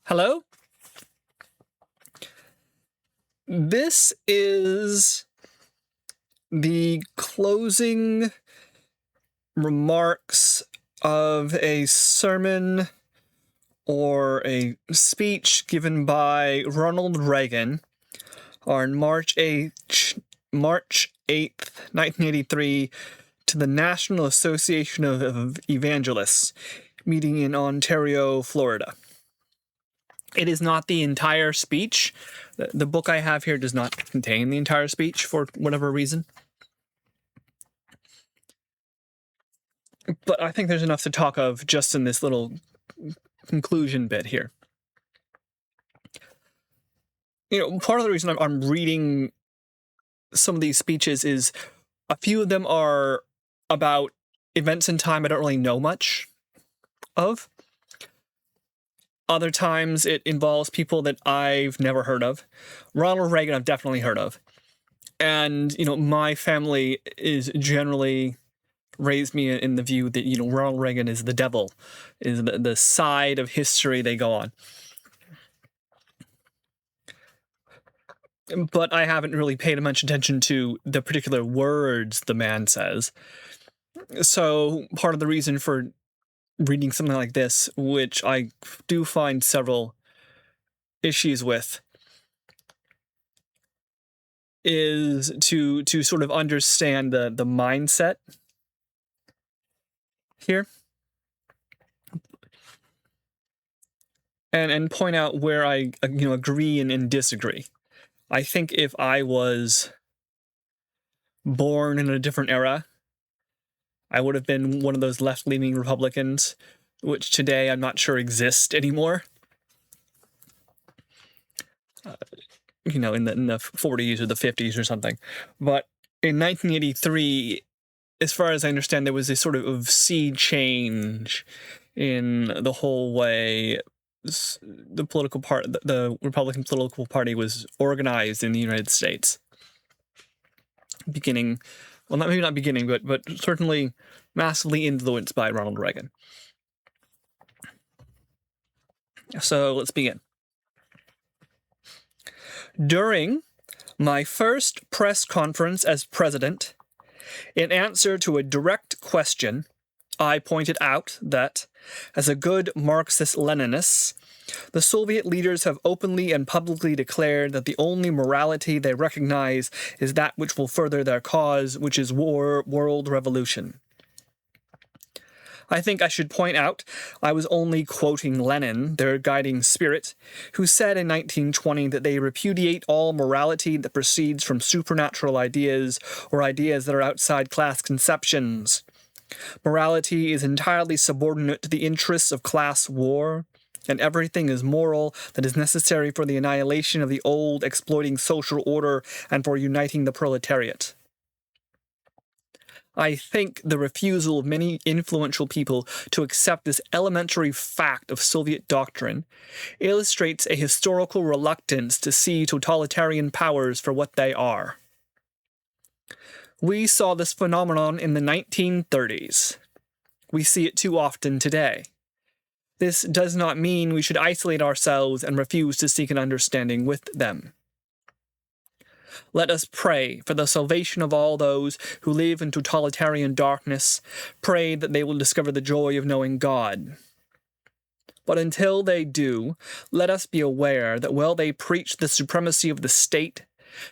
Hello? This is the closing remarks of a sermon or a speech given by Ronald Reagan on March 8th, 1983, to the National Association of Evangelists, meeting in Ontario, Florida. It is not the entire speech. The book I have here does not contain the entire speech for whatever reason. But I think there's enough to talk of just in this little conclusion bit here. Part of the reason I'm reading some of these speeches is a few of them are about events in time I don't really know much of. Other times it involves people that I've never heard of. Ronald Reagan I've definitely heard of. And, my family is generally raised me in the view that, Ronald Reagan is the devil, is the side of history they go on. But I haven't really paid much attention to the particular words the man says. So part of the reason for reading something like this, which I do find several issues with, is to sort of understand the mindset here and point out where I agree and disagree. I think if I was born in a different era, I would have been one of those left-leaning Republicans, which today I'm not sure exist anymore. In the 40s or the 50s or something. But in 1983, as far as I understand, there was a sort of sea change in the whole way the Republican political party was organized in the United States. Maybe not beginning, but certainly massively influenced by Ronald Reagan. So let's begin. During my first press conference as president, in answer to a direct question, I pointed out that, as a good Marxist-Leninist, the Soviet leaders have openly and publicly declared that the only morality they recognize is that which will further their cause, which is world revolution. I think I should point out I was only quoting Lenin, their guiding spirit, who said in 1920 that they repudiate all morality that proceeds from supernatural ideas or ideas that are outside class conceptions. Morality is entirely subordinate to the interests of class war, and everything is moral that is necessary for the annihilation of the old exploiting social order and for uniting the proletariat. I think the refusal of many influential people to accept this elementary fact of Soviet doctrine illustrates a historical reluctance to see totalitarian powers for what they are. We saw this phenomenon in the 1930s. We see it too often today. This does not mean we should isolate ourselves and refuse to seek an understanding with them. Let us pray for the salvation of all those who live in totalitarian darkness, pray that they will discover the joy of knowing God. But until they do, let us be aware that while they preach the supremacy of the state,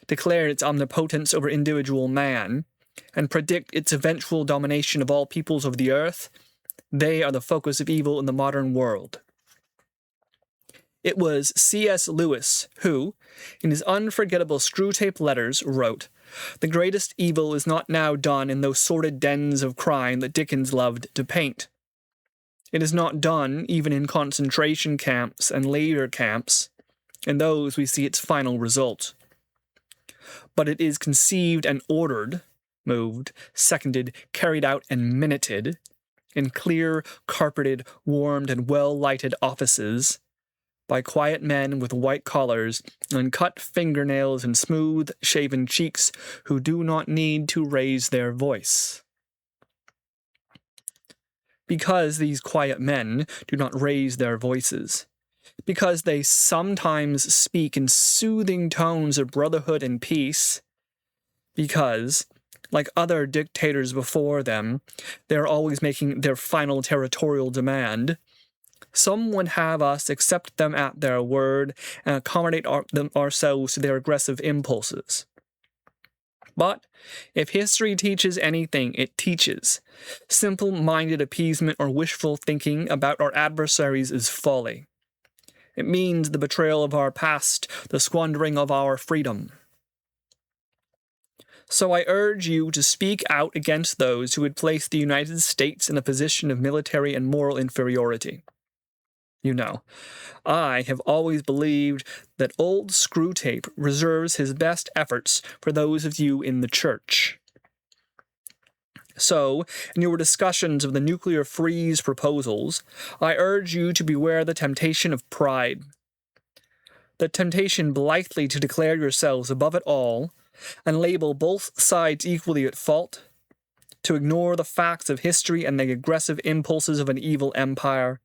declare its omnipotence over individual man, and predict its eventual domination of all peoples of the earth, they are the focus of evil in the modern world. It was C.S. Lewis who, in his unforgettable Screwtape Letters, wrote, "The greatest evil is not now done in those sordid dens of crime that Dickens loved to paint. It is not done even in concentration camps and labor camps. In those we see its final result. But it is conceived and ordered, moved, seconded, carried out, and minuted in clear, carpeted, warmed, and well-lighted offices, by quiet men with white collars, uncut fingernails, and smooth-shaven cheeks who do not need to raise their voice. Because these quiet men do not raise their voices, because they sometimes speak in soothing tones of brotherhood and peace, because, like other dictators before them, they're always making their final territorial demand, some would have us accept them at their word and accommodate ourselves to their aggressive impulses. But if history teaches anything, it teaches simple-minded appeasement or wishful thinking about our adversaries is folly. It means the betrayal of our past, the squandering of our freedom. So I urge you to speak out against those who would place the United States in a position of military and moral inferiority. You know, I have always believed that old Screwtape reserves his best efforts for those of you in the church. So, in your discussions of the nuclear freeze proposals, I urge you to beware the temptation of pride. The temptation blithely to declare yourselves above it all, and label both sides equally at fault, to ignore the facts of history and the aggressive impulses of an evil empire,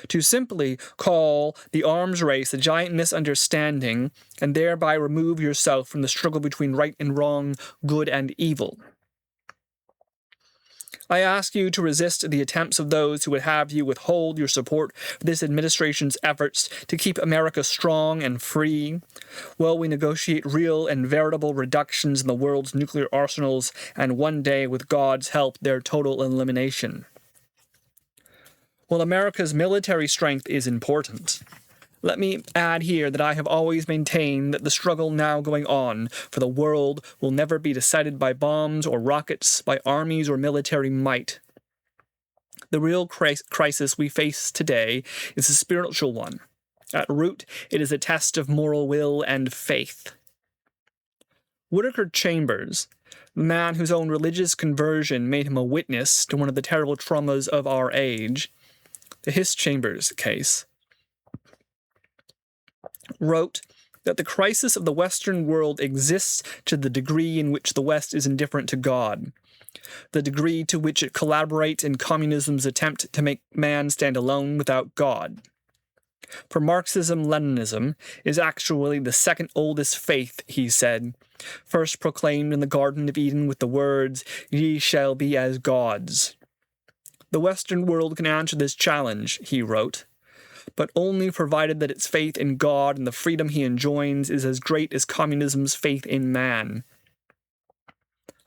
to simply call the arms race a giant misunderstanding and thereby remove yourself from the struggle between right and wrong, good and evil. I ask you to resist the attempts of those who would have you withhold your support for this administration's efforts to keep America strong and free, while we negotiate real and veritable reductions in the world's nuclear arsenals and one day, with God's help, their total elimination. While America's military strength is important, let me add here that I have always maintained that the struggle now going on for the world will never be decided by bombs or rockets, by armies or military might. The real crisis we face today is a spiritual one. At root, it is a test of moral will and faith. Whittaker Chambers, the man whose own religious conversion made him a witness to one of the terrible traumas of our age, the Hiss Chambers case, wrote that the crisis of the Western world exists to the degree in which the West is indifferent to God, the degree to which it collaborates in communism's attempt to make man stand alone without God. For Marxism-Leninism is actually the second oldest faith, he said, first proclaimed in the Garden of Eden with the words, "Ye shall be as gods." The Western world can answer this challenge, he wrote, but only provided that its faith in God and the freedom he enjoins is as great as communism's faith in man.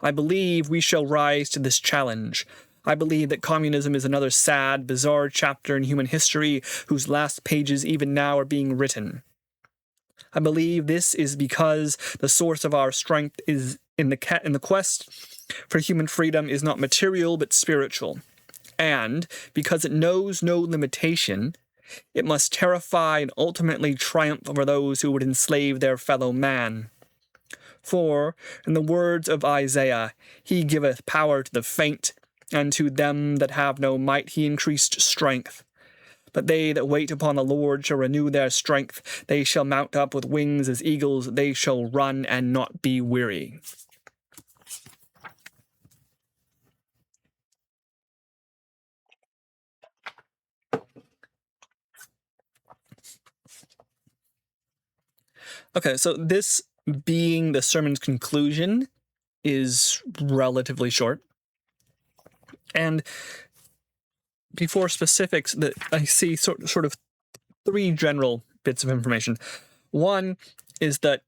I believe we shall rise to this challenge. I believe that communism is another sad, bizarre chapter in human history whose last pages even now are being written. I believe this is because the source of our strength is in the quest for human freedom is not material but spiritual, and because it knows no limitation, it must terrify and ultimately triumph over those who would enslave their fellow man. For, in the words of Isaiah, he giveth power to the faint, and to them that have no might he increased strength. But they that wait upon the Lord shall renew their strength. They shall mount up with wings as eagles. They shall run and not be weary. Okay, so this being the sermon's conclusion is relatively short. And before specifics, that I see sort of three general bits of information. One is that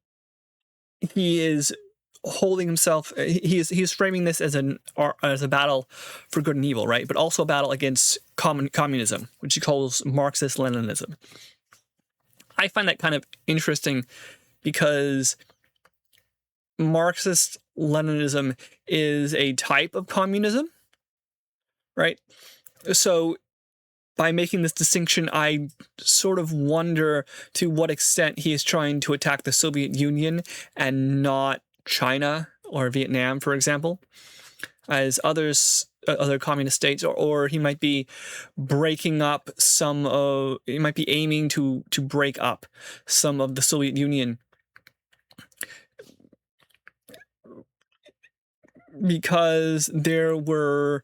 he is holding himself. He is framing this as a battle for good and evil, right? But also a battle against communism, which he calls Marxist-Leninism. I find that kind of interesting because Marxist-Leninism is a type of communism, right? So by making this distinction, I sort of wonder to what extent he is trying to attack the Soviet Union and not China or Vietnam, for example, as other communist states, or he might be breaking up he might be aiming to break up some of the Soviet Union, because there were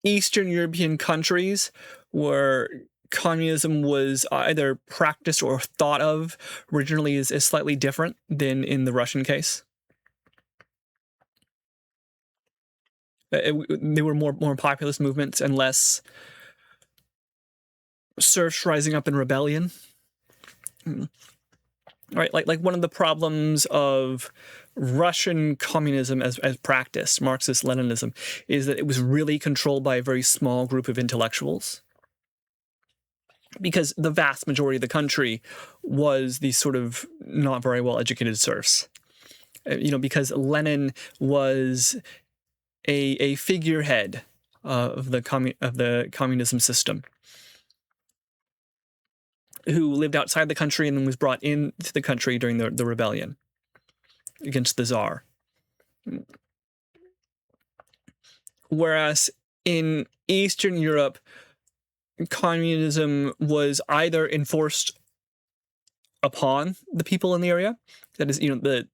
Eastern European countries were communism was either practiced or thought of originally is slightly different than in the Russian case. They were more populist movements and less serfs rising up in rebellion. Right, like one of the problems of Russian communism as practiced, Marxist-Leninism, is that it was really controlled by a very small group of intellectuals. Because the vast majority of the country was these sort of not very well educated serfs. Because Lenin was a figurehead of the communism system, who lived outside the country and then was brought into the country during the rebellion against the Tsar. Whereas in Eastern Europe, communism was either enforced upon the people in the area, that is, the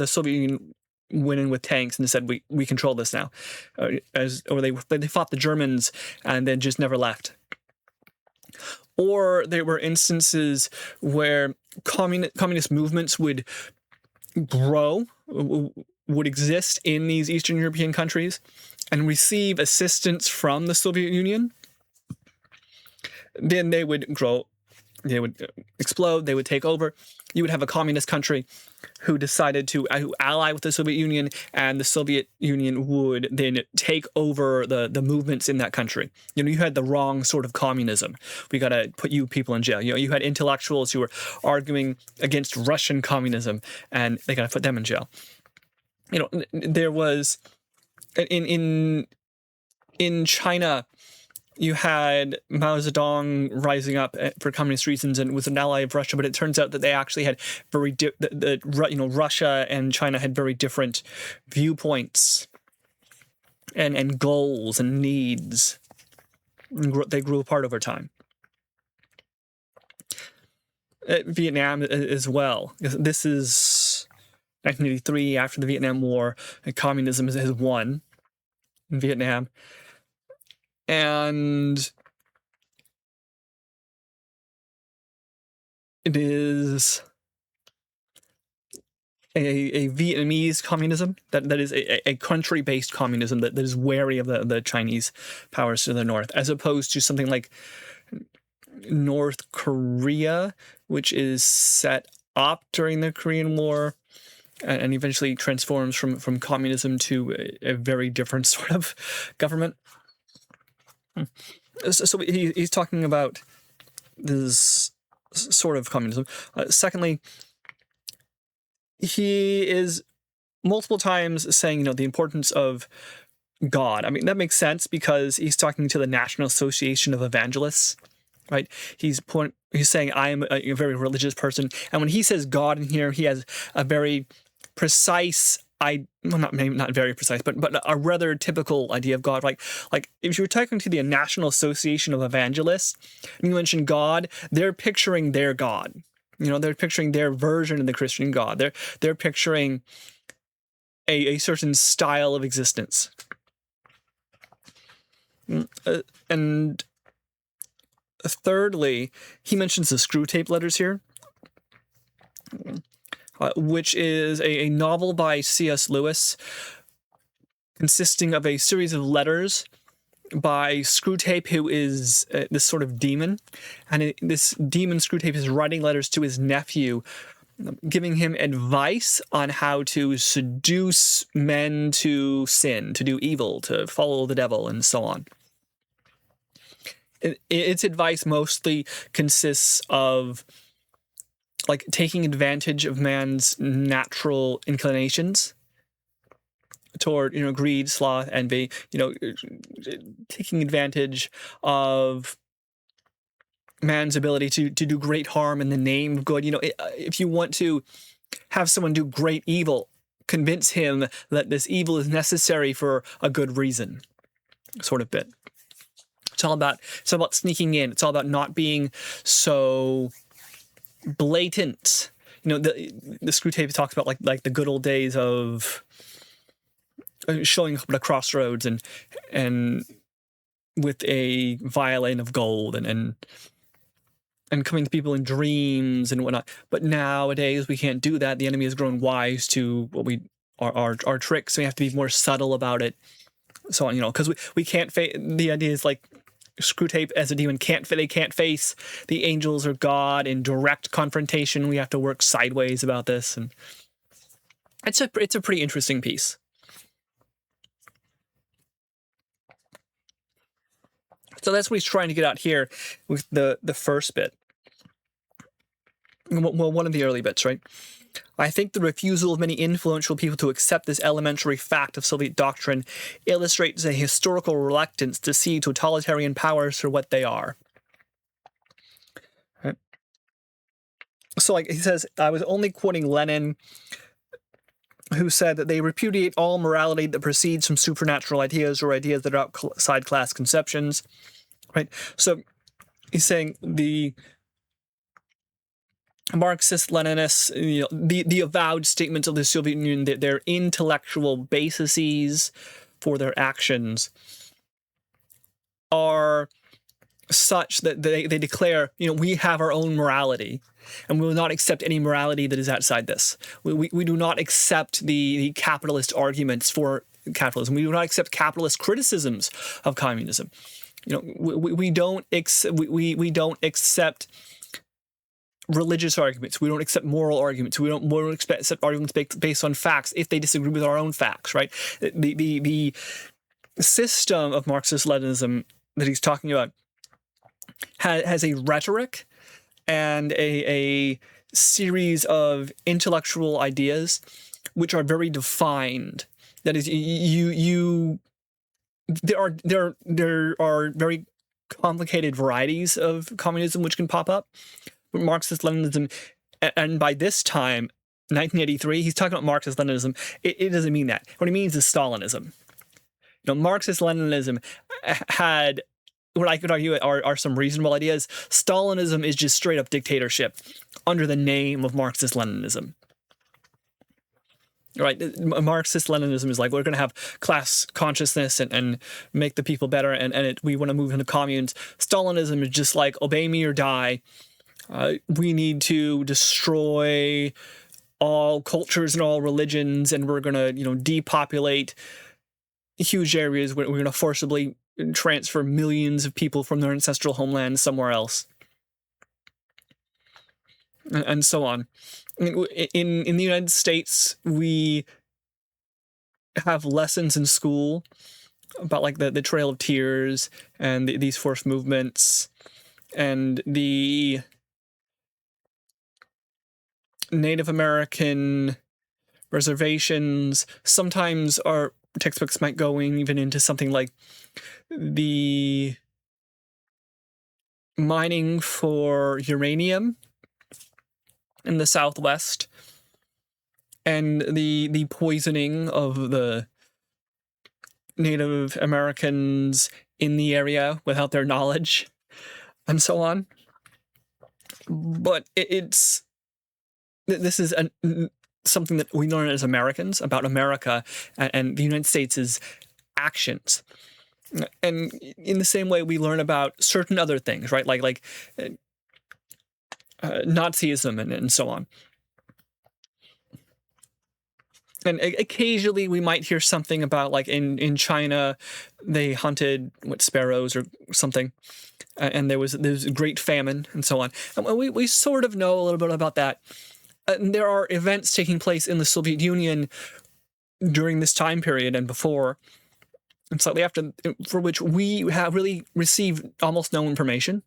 Soviet Union went in with tanks and said, we control this now, or they fought the Germans and then just never left. Or there were instances where communist movements would grow, would exist in these Eastern European countries and receive assistance from the Soviet Union. Then they would grow, they would explode, they would take over. You would have a communist country who decided to ally with the Soviet Union, and the Soviet Union would then take over the movements in that country. You had the wrong sort of communism. We got to put you people in jail. You had intellectuals who were arguing against Russian communism, and they got to put them in jail. There was in China, you had Mao Zedong rising up for communist reasons and was an ally of Russia, but it turns out that they actually had Russia and China had very different viewpoints and goals and needs. They grew apart over time. Vietnam as well. This is 1983, after the Vietnam War, and communism has won in Vietnam. And it is a Vietnamese communism that is a country-based communism that is wary of the Chinese powers to the north, as opposed to something like North Korea, which is set up during the Korean War and eventually transforms from communism to a very different sort of government. So he's talking about this sort of communism. Secondly, he is multiple times saying, the importance of God. I mean, that makes sense because he's talking to the National Association of Evangelists, right? He's saying, I am a very religious person. And when he says God in here, he has a very precise not very precise, but a rather typical idea of God. Like if you were talking to the National Association of Evangelists and you mention God, they're picturing their God. They're picturing their version of the Christian God. They're picturing a certain style of existence. And thirdly, he mentions the Screw Tape Letters here, which is a novel by C.S. Lewis consisting of a series of letters by Screwtape, who is this sort of demon. And this demon Screwtape is writing letters to his nephew, giving him advice on how to seduce men to sin, to do evil, to follow the devil, and so on. Its advice mostly consists of taking advantage of man's natural inclinations toward, greed, sloth, envy, taking advantage of man's ability to do great harm in the name of good. If you want to have someone do great evil, convince him that this evil is necessary for a good reason, sort of bit. It's all about sneaking in. It's all about not being so blatant. The Screwtape talks about like the good old days of showing up at a crossroads and with a violin of gold and coming to people in dreams and whatnot. But nowadays we can't do that. The enemy has grown wise to what we our tricks. So we have to be more subtle about it. So on, because we can't face. The idea is like Screwtape as a demon they can't face the angels or God in direct confrontation. We have to work sideways about this, and it's a pretty interesting piece. So that's what he's trying to get out here with the first bit. Well, one of the early bits, right? I think the refusal of many influential people to accept this elementary fact of Soviet doctrine illustrates a historical reluctance to see totalitarian powers for what they are. Right? So, like he says, I was only quoting Lenin, who said that they repudiate all morality that proceeds from supernatural ideas or ideas that are outside class conceptions. Right? So he's saying the Marxist, Leninists, the avowed statements of the Soviet Union, that their intellectual bases for their actions are such that they declare, we have our own morality, and we will not accept any morality that is outside this. We do not accept the capitalist arguments for capitalism. We do not accept capitalist criticisms of communism. We don't accept religious arguments. We don't accept moral arguments. We don't accept arguments based on facts if they disagree with our own facts. Right? The system of Marxist-Leninism that he's talking about has a rhetoric and a series of intellectual ideas which are very defined. That is, there are very complicated varieties of communism which can pop up. But Marxist-Leninism, and by this time, 1983, he's talking about Marxist-Leninism. It doesn't mean that. What he means is Stalinism. Marxist-Leninism had what I could argue are some reasonable ideas. Stalinism is just straight up dictatorship under the name of Marxist-Leninism. Right? Marxist-Leninism is like, we're going to have class consciousness and make the people better, and we want to move into communes. Stalinism is just like, obey me or die. We need to destroy all cultures and all religions, and we're going to, depopulate huge areas. We're going to forcibly transfer millions of people from their ancestral homelands somewhere else, and so on. In the United States, we have lessons in school about like the Trail of Tears and these forced movements and the Native American reservations. Sometimes our textbooks might go even into something like the mining for uranium in the Southwest and the poisoning of the Native Americans in the area without their knowledge, and so on. But this is something that we learn as Americans about America and the United States' actions. And in the same way, we learn about certain other things, right? Like Nazism and so on. And occasionally we might hear something about, like, in China, they hunted sparrows or something, and there was a great famine and so on. And we sort of know a little bit about that. There are events taking place in the Soviet Union during this time period and before, and slightly after, for which we have really received almost no information.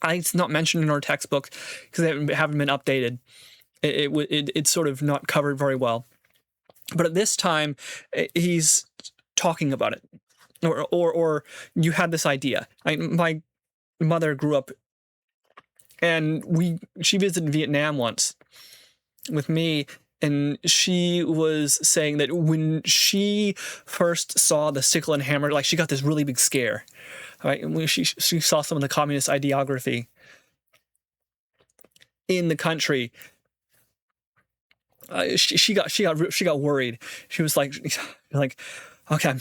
It's not mentioned in our textbook because they haven't been updated. It's sort of not covered very well. But at this time, he's talking about it. Or you had this idea. My mother grew up, and she visited Vietnam once with me, and she was saying that when she first saw the sickle and hammer, like, she got this really big scare. Right? And when she saw some of the communist ideography in the country, she got worried. She was like, okay,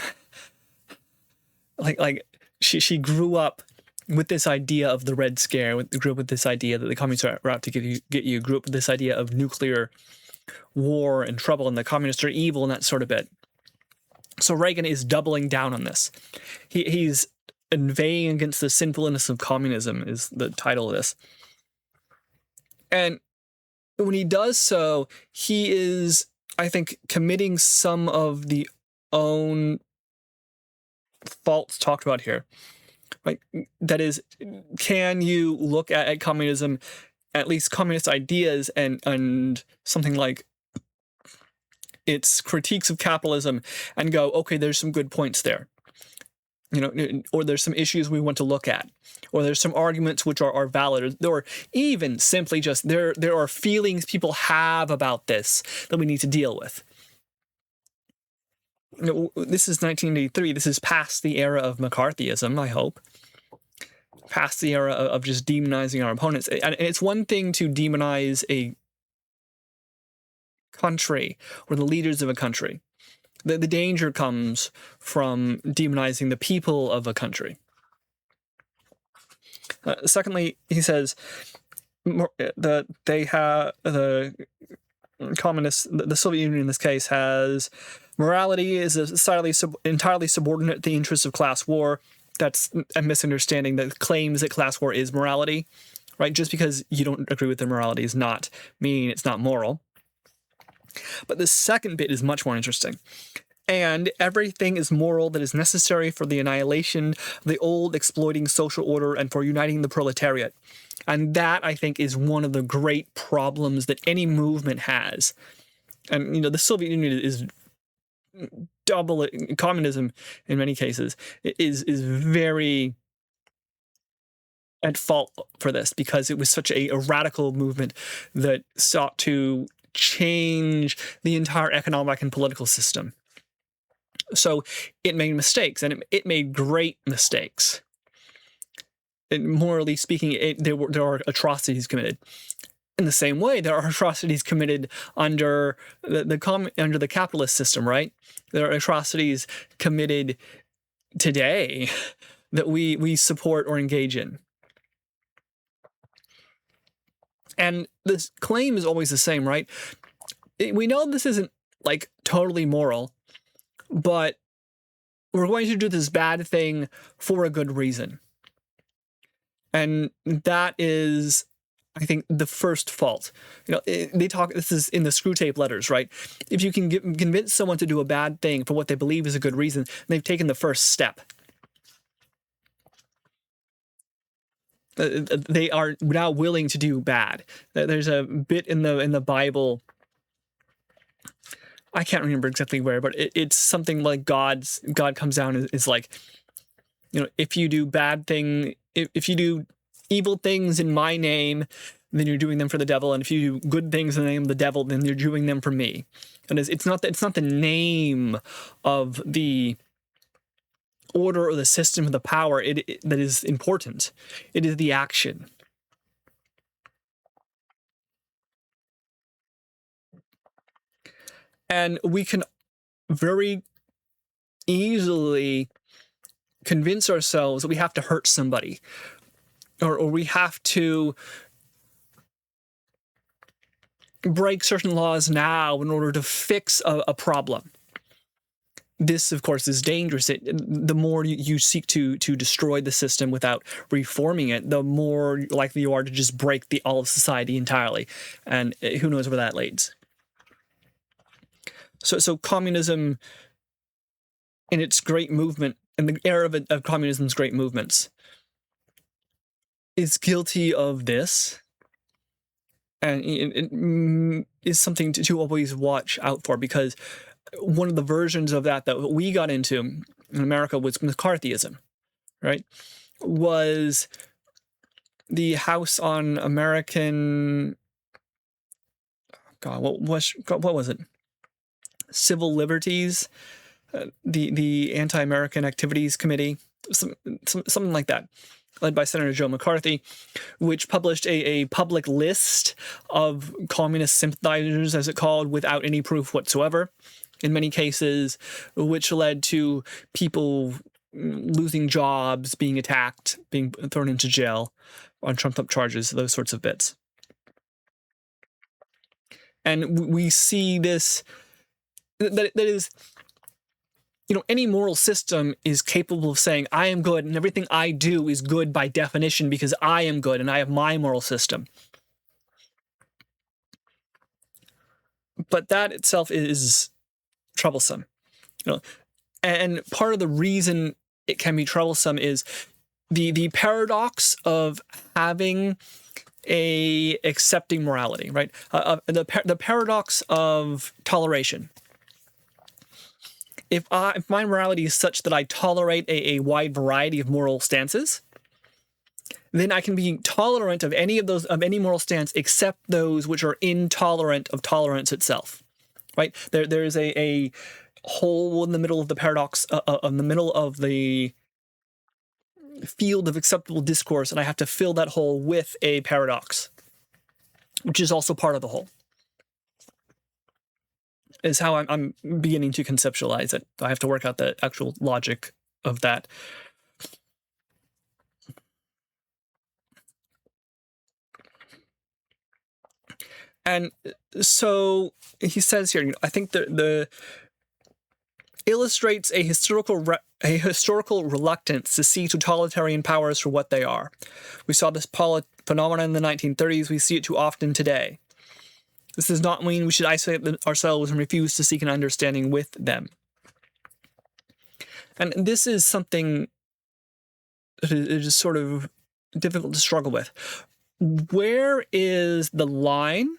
like she grew up with this idea of the Red Scare, grew up with this idea that the communists are out to get you, grew up with this idea of nuclear war and trouble, and the communists are evil and that sort of bit. So Reagan is doubling down on this. He's inveighing against the sinfulness of communism is the title of this. And when he does so, he is, I think, committing some of the own faults talked about here. Right? That is, can you look at communism, at least communist ideas, and something like its critiques of capitalism, and go, okay, there's some good points there, or there's some issues we want to look at, or there's some arguments which are valid, or even simply just there are feelings people have about this that we need to deal with. This is 1983. This is past the era of McCarthyism, I hope. Past the era of just demonizing our opponents. And it's one thing to demonize a country or the leaders of a country. The danger comes from demonizing the people of a country. Secondly, he says that they have the communists, the Soviet Union in this case, has morality is entirely subordinate to the interests of class war. That's a misunderstanding that claims that class war is morality, right? Just because you don't agree with their morality does not mean it's not moral. But the second bit is much more interesting. And everything is moral that is necessary for the annihilation of the old exploiting social order and for uniting the proletariat. And that, I think, is one of the great problems that any movement has. And, the Soviet Union is communism in many cases is very at fault for this, because it was such a radical movement that sought to change the entire economic and political system. So it made mistakes, and it made great mistakes. And morally speaking, there are atrocities committed. In the same way, there are atrocities committed under the capitalist system, right? There are atrocities committed today that we support or engage in. And this claim is always the same, right? We know this isn't like totally moral, but we're going to do this bad thing for a good reason. And that is, I think, the first fault. They talk, this is in the Screw Tape letters, right? If you can convince someone to do a bad thing for what they believe is a good reason, they've taken the first step. They are now willing to do bad. There's a bit in the Bible, I can't remember exactly where, but it's something like God comes down and is like, if you do bad thing, if you do evil things in my name, then you're doing them for the devil, and if you do good things in the name of the devil, then you're doing them for me. And it's not the name of the order or the system of the power that is important. It is the action. And we can very easily convince ourselves that we have to hurt somebody, or we have to break certain laws now in order to fix a problem. This, of course, is dangerous. The more you seek to destroy the system without reforming it, the more likely you are to just break all of society entirely. And who knows where that leads. So communism, in its great movement, in the era of communism's great movements, is guilty of this. And it is something to always watch out for, because one of the versions of that we got into in America was McCarthyism, right? Was the House on American, what was it? Civil Liberties, the Anti-American Activities Committee, something like that, led by Senator Joe McCarthy, which published a public list of communist sympathizers, as it called, without any proof whatsoever, in many cases, which led to people losing jobs, being attacked, being thrown into jail on trumped up charges, those sorts of bits. And we see this, that is, any moral system is capable of saying, I am good, and everything I do is good by definition because I am good and I have my moral system. But that itself is troublesome. And part of the reason it can be troublesome is the paradox of having a accepting morality, right? The paradox of toleration. If my morality is such that I tolerate a wide variety of moral stances, then I can be tolerant of any moral stance except those which are intolerant of tolerance itself, right? There's a hole in the middle of the paradox, in the middle of the field of acceptable discourse, and I have to fill that hole with a paradox, which is also part of the whole. Is how I'm beginning to conceptualize it. I have to work out the actual logic of that. And so he says here, I think the illustrates a historical reluctance to see totalitarian powers for what they are. We saw this phenomenon in the 1930s. We see it too often today. This does not mean we should isolate ourselves and refuse to seek an understanding with them. And this is something that is sort of difficult to struggle with. Where is the line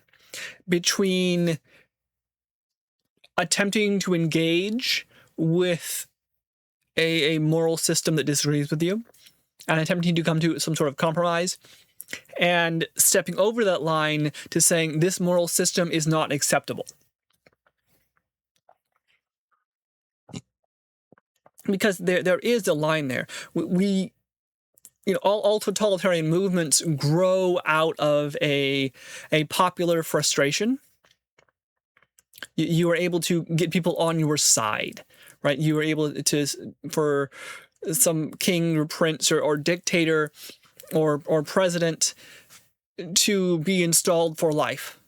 between attempting to engage with a moral system that disagrees with you and attempting to come to some sort of compromise, and stepping over that line to saying this moral system is not acceptable? Because there is a line there. All totalitarian movements grow out of a popular frustration. You are able to get people on your side, right? You are able to, for some king or prince or dictator or president to be installed for life,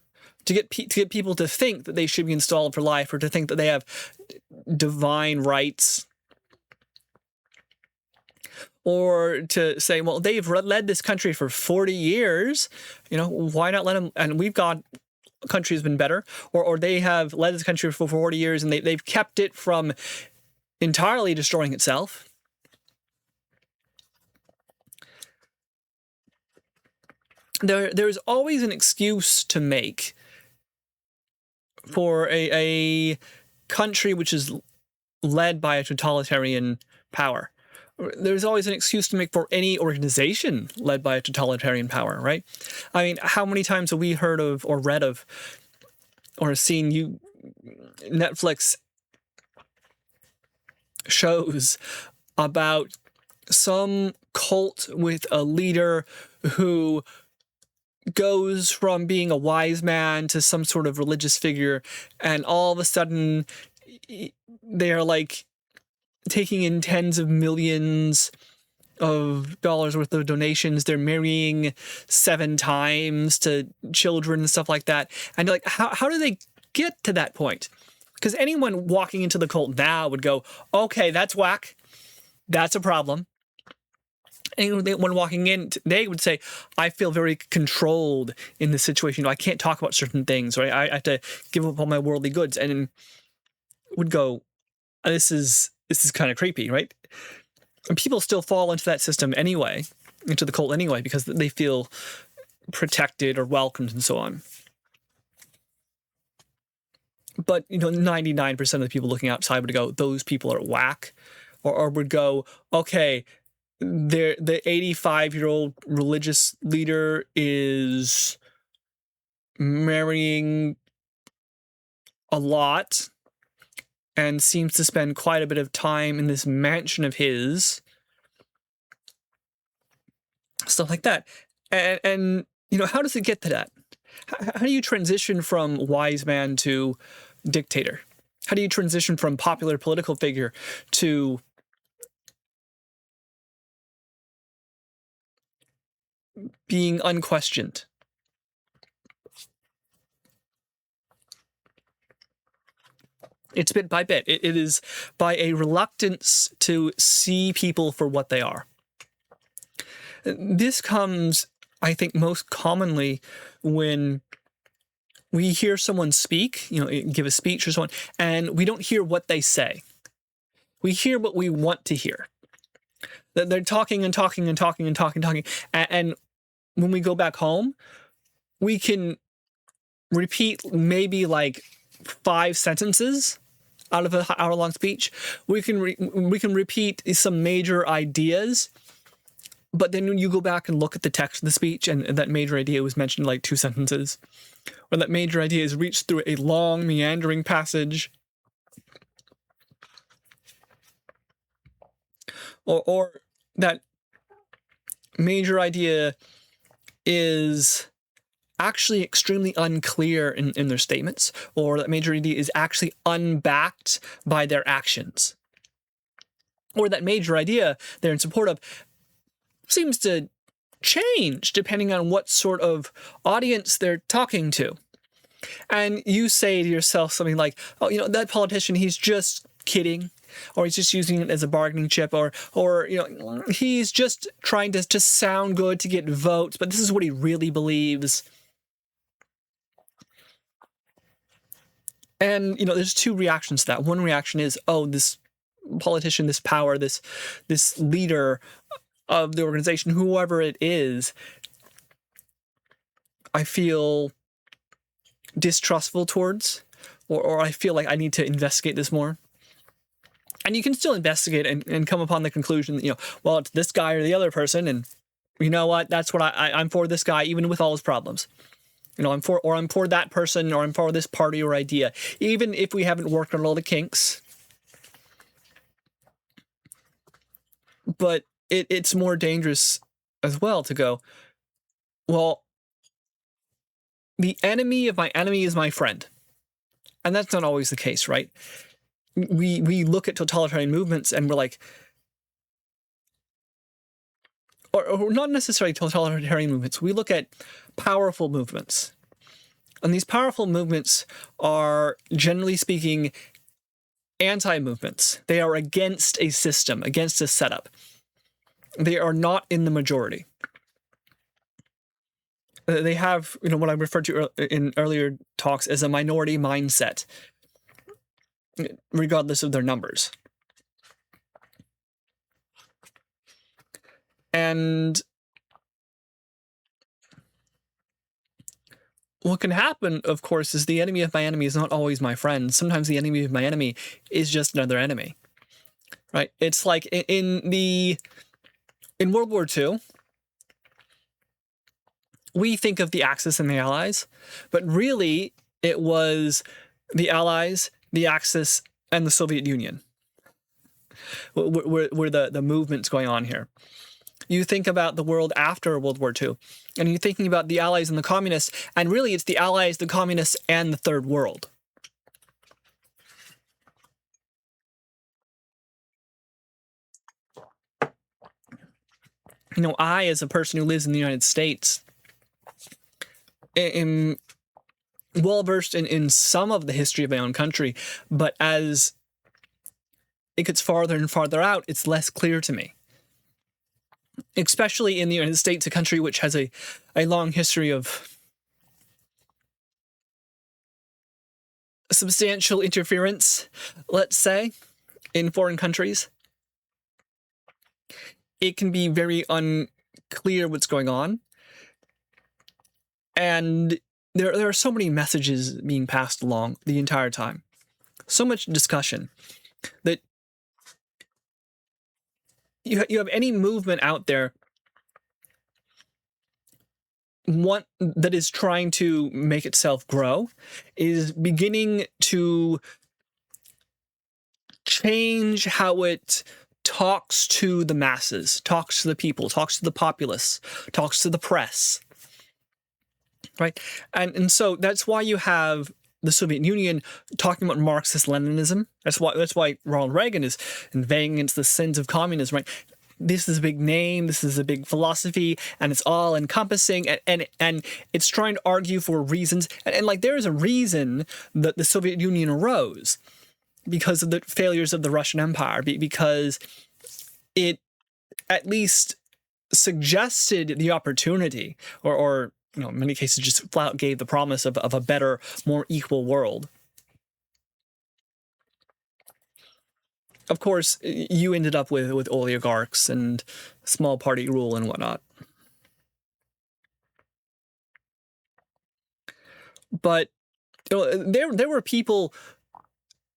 to get people to think that they should be installed for life, or to think that they have divine rights, or to say, well, they've led this country for 40 years, why not let them? And we've got country has been better, or they have led this country for 40 years and they've kept it from entirely destroying itself. There's always an excuse to make for a country which is led by a totalitarian power. There's always an excuse to make for any organization led by a totalitarian power, right? I mean, how many times have we heard of or read of or seen Netflix shows about some cult with a leader who goes from being a wise man to some sort of religious figure, and all of a sudden they are like taking in tens of millions of dollars worth of donations. They're marrying 7 times to children and stuff like that. And like, how do they get to that point? Because anyone walking into the cult now would go, okay, that's whack. That's a problem. Anyone walking in, they would say, I feel very controlled in this situation. I can't talk about certain things, right? I have to give up all my worldly goods. And would go, this is kind of creepy, right? And people still fall into that system anyway, into the cult anyway, because they feel protected or welcomed and so on. But, 99% of the people looking outside would go, those people are whack, or would go, okay, the 85-year-old religious leader is marrying a lot and seems to spend quite a bit of time in this mansion of his, stuff like that. And how does it get to that? How do you transition from wise man to dictator? How do you transition from popular political figure to being unquestioned. It's bit by bit. It is by a reluctance to see people for what they are. This comes, I think, most commonly when we hear someone speak, give a speech or so on, and we don't hear what they say. We hear what we want to hear. They're talking and talking and talking and talking and talking. And when we go back home, we can repeat maybe like 5 sentences out of an hour-long speech. We can repeat some major ideas, but then when you go back and look at the text of the speech, and that major idea was mentioned like 2 sentences, or that major idea is reached through a long, meandering passage, or that major idea is actually extremely unclear in their statements, or that major idea is actually unbacked by their actions, or that major idea they're in support of seems to change depending on what sort of audience they're talking to. And you say to yourself something like, oh, that politician, he's just kidding, or he's just using it as a bargaining chip, or he's just trying to sound good to get votes, but this is what he really believes. And, there's 2 reactions to that. One reaction is, oh, this politician, this power, this leader of the organization, whoever it is, I feel distrustful towards, or I feel like I need to investigate this more. And you can still investigate and come upon the conclusion that, well, it's this guy or the other person, and you know what, that's what I'm for this guy, even with all his problems. I'm for that person, or I'm for this party or idea, even if we haven't worked on all the kinks. But it's more dangerous as well to go, well, the enemy of my enemy is my friend. And that's not always the case, right? We look at totalitarian movements and we're like, or not necessarily totalitarian movements, we look at powerful movements. And these powerful movements are, generally speaking, anti-movements. They are against a system, against a setup. They are not in the majority. They have, what I referred to in earlier talks as a minority mindset, regardless of their numbers. And what can happen, of course, is the enemy of my enemy is not always my friend. Sometimes the enemy of my enemy is just another enemy, right? It's like in World War II, we think of the Axis and the Allies, but really it was the Allies, the Axis, and the Soviet Union were the movements going on here. You think about the world after World War II, and you're thinking about the Allies and the Communists, and really it's the Allies, the Communists, and the Third World. I, as a person who lives in the United States, am well-versed in some of the history of my own country, but as it gets farther and farther out, it's less clear to me. Especially in the United States, a country which has a long history of substantial interference, let's say, in foreign countries. It can be very unclear what's going on. And there are so many messages being passed along the entire time. So much discussion that you have any movement out there that is trying to make itself grow is beginning to change how it talks to the masses, talks to the people, talks to the populace, talks to the press, right? And so that's why you have the Soviet Union talking about Marxist-Leninism. That's why Ronald Reagan is inveighing against the sins of communism, right? this is a big name, this is a big philosophy, and it's all encompassing, and it's trying to argue for reasons, and like there is a reason that the Soviet Union arose because of the failures of the Russian Empire, because it at least suggested the opportunity, or in many cases just flat out gave the promise of a better, more equal world. Of course, you ended up with oligarchs and small party rule and whatnot. But there were people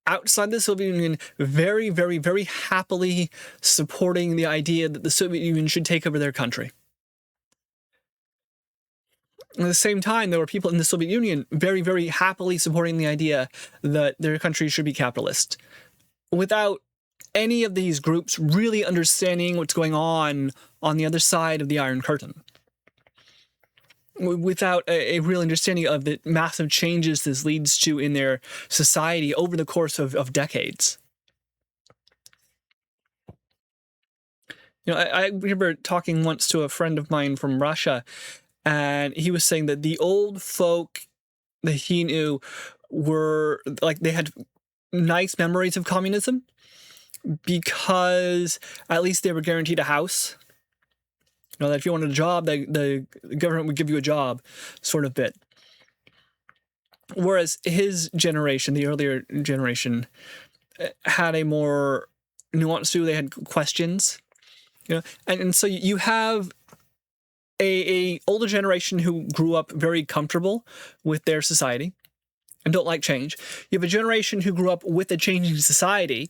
outside the Soviet Union very, very, very happily supporting the idea that the Soviet Union should take over their country. At the same time, there were people in the Soviet Union very, very happily supporting the idea that their country should be capitalist, without any of these groups really understanding what's going on the other side of the Iron Curtain, without a real understanding of the massive changes this leads to in their society over the course of decades. I remember talking once to a friend of mine from Russia, and he was saying that the old folk that he knew were like, they had nice memories of communism because at least they were guaranteed a house. That if you wanted a job, the government would give you a job, sort of bit. Whereas his generation, the earlier generation, had a more nuanced view. They had questions, and so you have a older generation who grew up very comfortable with their society and don't like change. You have a generation who grew up with a changing society,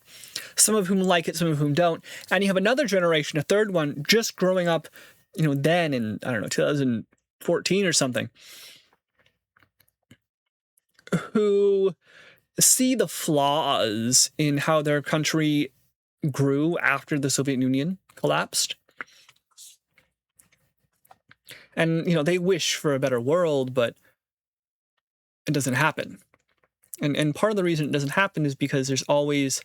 some of whom like it, some of whom don't. And you have another generation, a third one, just growing up, then in, 2014 or something, who see the flaws in how their country grew after the Soviet Union collapsed. And, they wish for a better world, but it doesn't happen. And part of the reason it doesn't happen is because there's always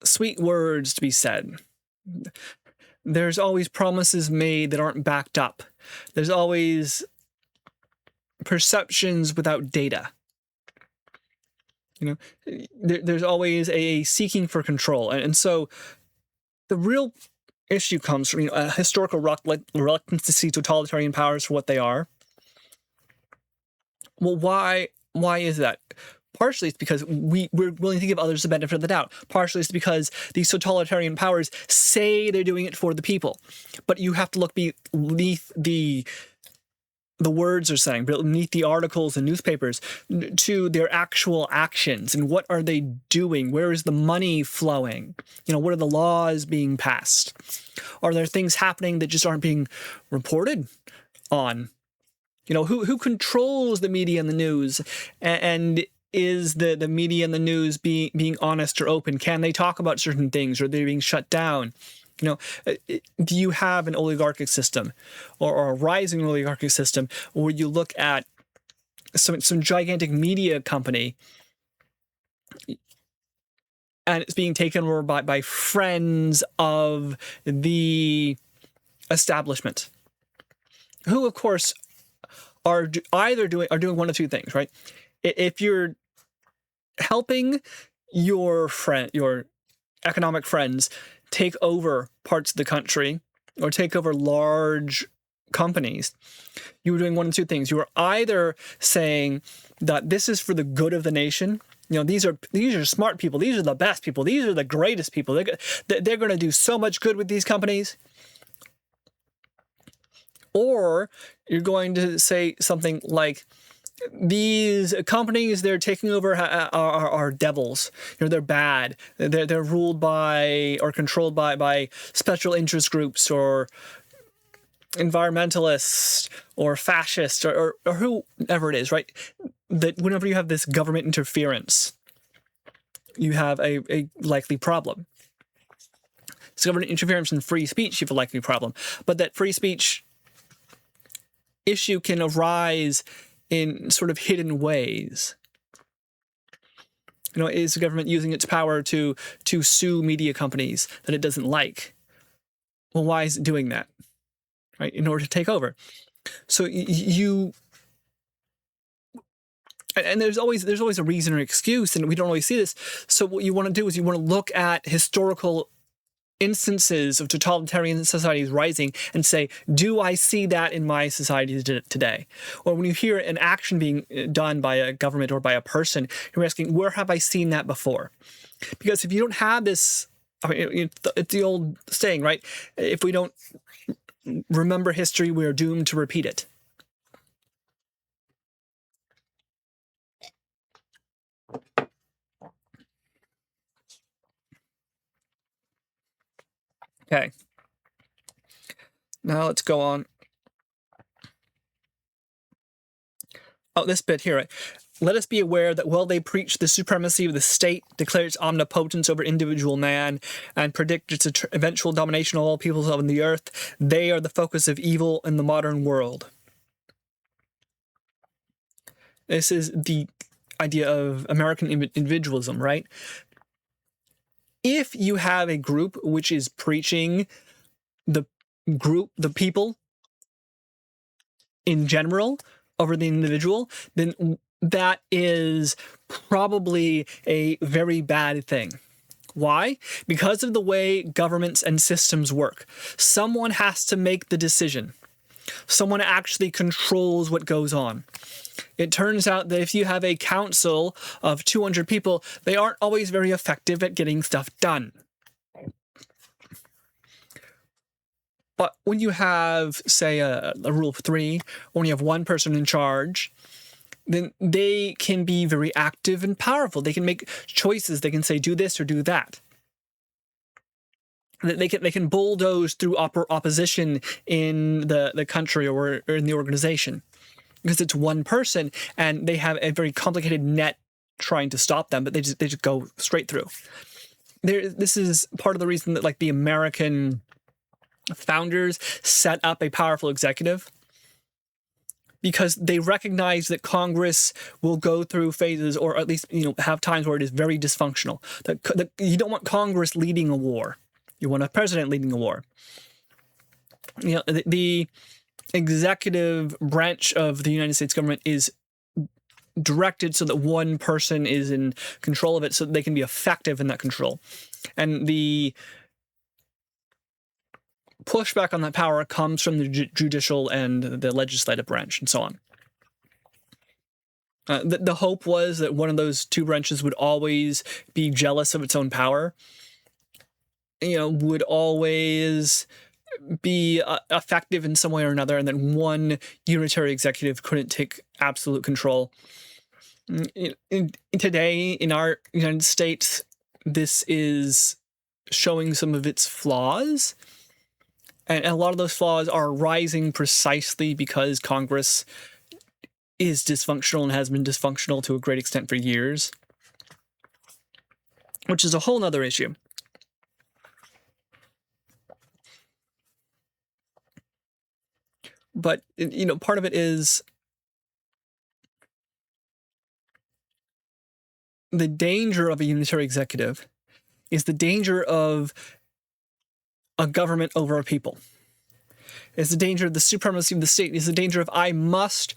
sweet words to be said. There's always promises made that aren't backed up. There's always perceptions without data. There's always a seeking for control. And so the real issue comes from a historical reluctance to see totalitarian powers for what they are. Well, why is that? Partially it's because we're willing to give others the benefit of the doubt. Partially it's because these totalitarian powers say they're doing it for the people. But you have to look beneath the words they're saying, beneath the articles and newspapers, to their actual actions. And what are they doing? Where is the money flowing? What are the laws being passed? Are there things happening that just aren't being reported on? Who controls the media and the news? And is the media and the news being honest or open? Can they talk about certain things, or are they being shut down? Do you have an oligarchic system or a rising oligarchic system where you look at some gigantic media company and it's being taken over by friends of the establishment, who, of course, are doing one of two things, right? If you're helping your economic friends take over parts of the country or take over large companies, you were doing one of two things. You were either saying that this is for the good of the nation. These are smart people. These are the best people. These are the greatest people. They're going to do so much good with these companies. Or you're going to say something like, these companies they're taking over are devils. They're bad. They're ruled by or controlled by special interest groups or environmentalists or fascists or whoever it is, right? That whenever you have this government interference, you have a likely problem. It's government interference in free speech, you have a likely problem. But that free speech issue can arise in sort of hidden ways. Is the government using its power to sue media companies that it doesn't like? Well, why is it doing that? Right, in order to take over. So and there's always a reason or excuse, and we don't always see this. So what you want to do is you want to look at historical instances of totalitarian societies rising and say, do I see that in my society today? Or when you hear an action being done by a government or by a person, you're asking, where have I seen that before? Because if you don't have this, it's the old saying, right? If we don't remember history, we are doomed to repeat it. Okay. Now let's go on. Oh, this bit here, right? Let us be aware that while they preach the supremacy of the state, declare its omnipotence over individual man, and predict its eventual domination of all peoples on the earth, they are the focus of evil in the modern world. This is the idea of American individualism, right? If you have a group which is preaching the people in general over the individual, then that is probably a very bad thing. Why? Because of the way governments and systems work. Someone has to make the decision. Someone actually controls what goes on. It turns out that if you have a council of 200 people, they aren't always very effective at getting stuff done. But when you have, say, a rule of three, when you have one person in charge, then they can be very active and powerful. They can make choices. They can say, do this or do that. They can bulldoze through opposition in the country or in the organization, because it's one person and they have a very complicated net trying to stop them, but they just go straight through. This is part of the reason that, like, the American founders set up a powerful executive, because they recognize that Congress will go through phases, or at least have times where it is very dysfunctional. That you don't want Congress leading a war. You want a president leading a war. The executive branch of the United States government is directed so that one person is in control of it, so that they can be effective in that control. And the pushback on that power comes from the judicial and the legislative branch, and so on. The hope was that one of those two branches would always be jealous of its own power, would always be effective in some way or another, and that one unitary executive couldn't take absolute control. Today, in our United States, this is showing some of its flaws. And a lot of those flaws are rising precisely because Congress is dysfunctional and has been dysfunctional to a great extent for years, which is a whole nother issue. But, part of it is the danger of a unitary executive is the danger of a government over a people. It's the danger of the supremacy of the state. It's the danger of I must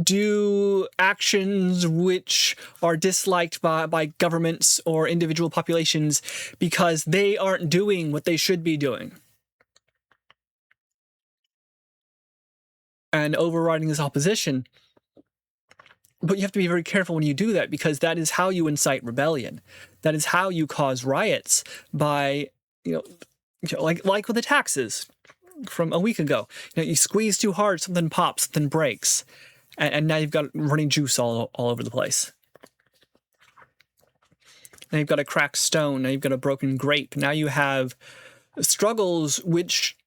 do actions which are disliked by governments or individual populations because they aren't doing what they should be doing. And overriding this opposition. But you have to be very careful when you do that, because that is how you incite rebellion. That is how you cause riots by, like with the taxes from a week ago. You squeeze too hard, something pops, something breaks. And now you've got running juice all over the place. Now you've got a cracked stone. Now you've got a broken grape. Now you have struggles which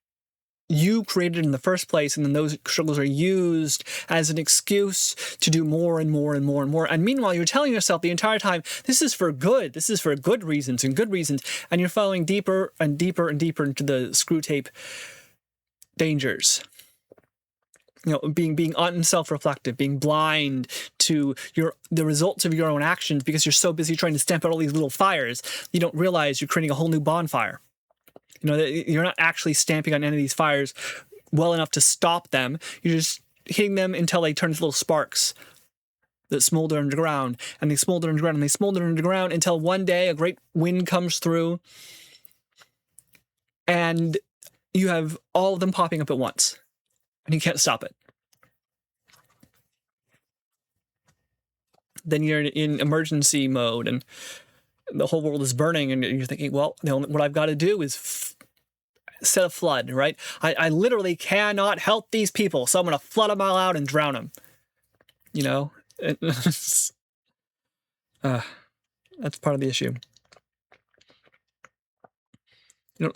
you created in the first place, and then those struggles are used as an excuse to do more and more and more and more. And meanwhile, you're telling yourself the entire time, this is for good. This is for good reasons, and you're falling deeper and deeper and deeper into the screw tape dangers. being unself-reflective, being blind to the results of your own actions because you're so busy trying to stamp out all these little fires, you don't realize you're creating a whole new bonfire. You're not actually stamping on any of these fires well enough to stop them. You're just hitting them until they turn into little sparks that smolder underground, and they smolder underground, and they smolder underground until one day a great wind comes through and you have all of them popping up at once, and you can't stop it. Then you're in emergency mode, and the whole world is burning, and you're thinking, well, what I've got to do is set a flood, right? I literally cannot help these people, so I'm going to flood them all out and drown them. That's part of the issue.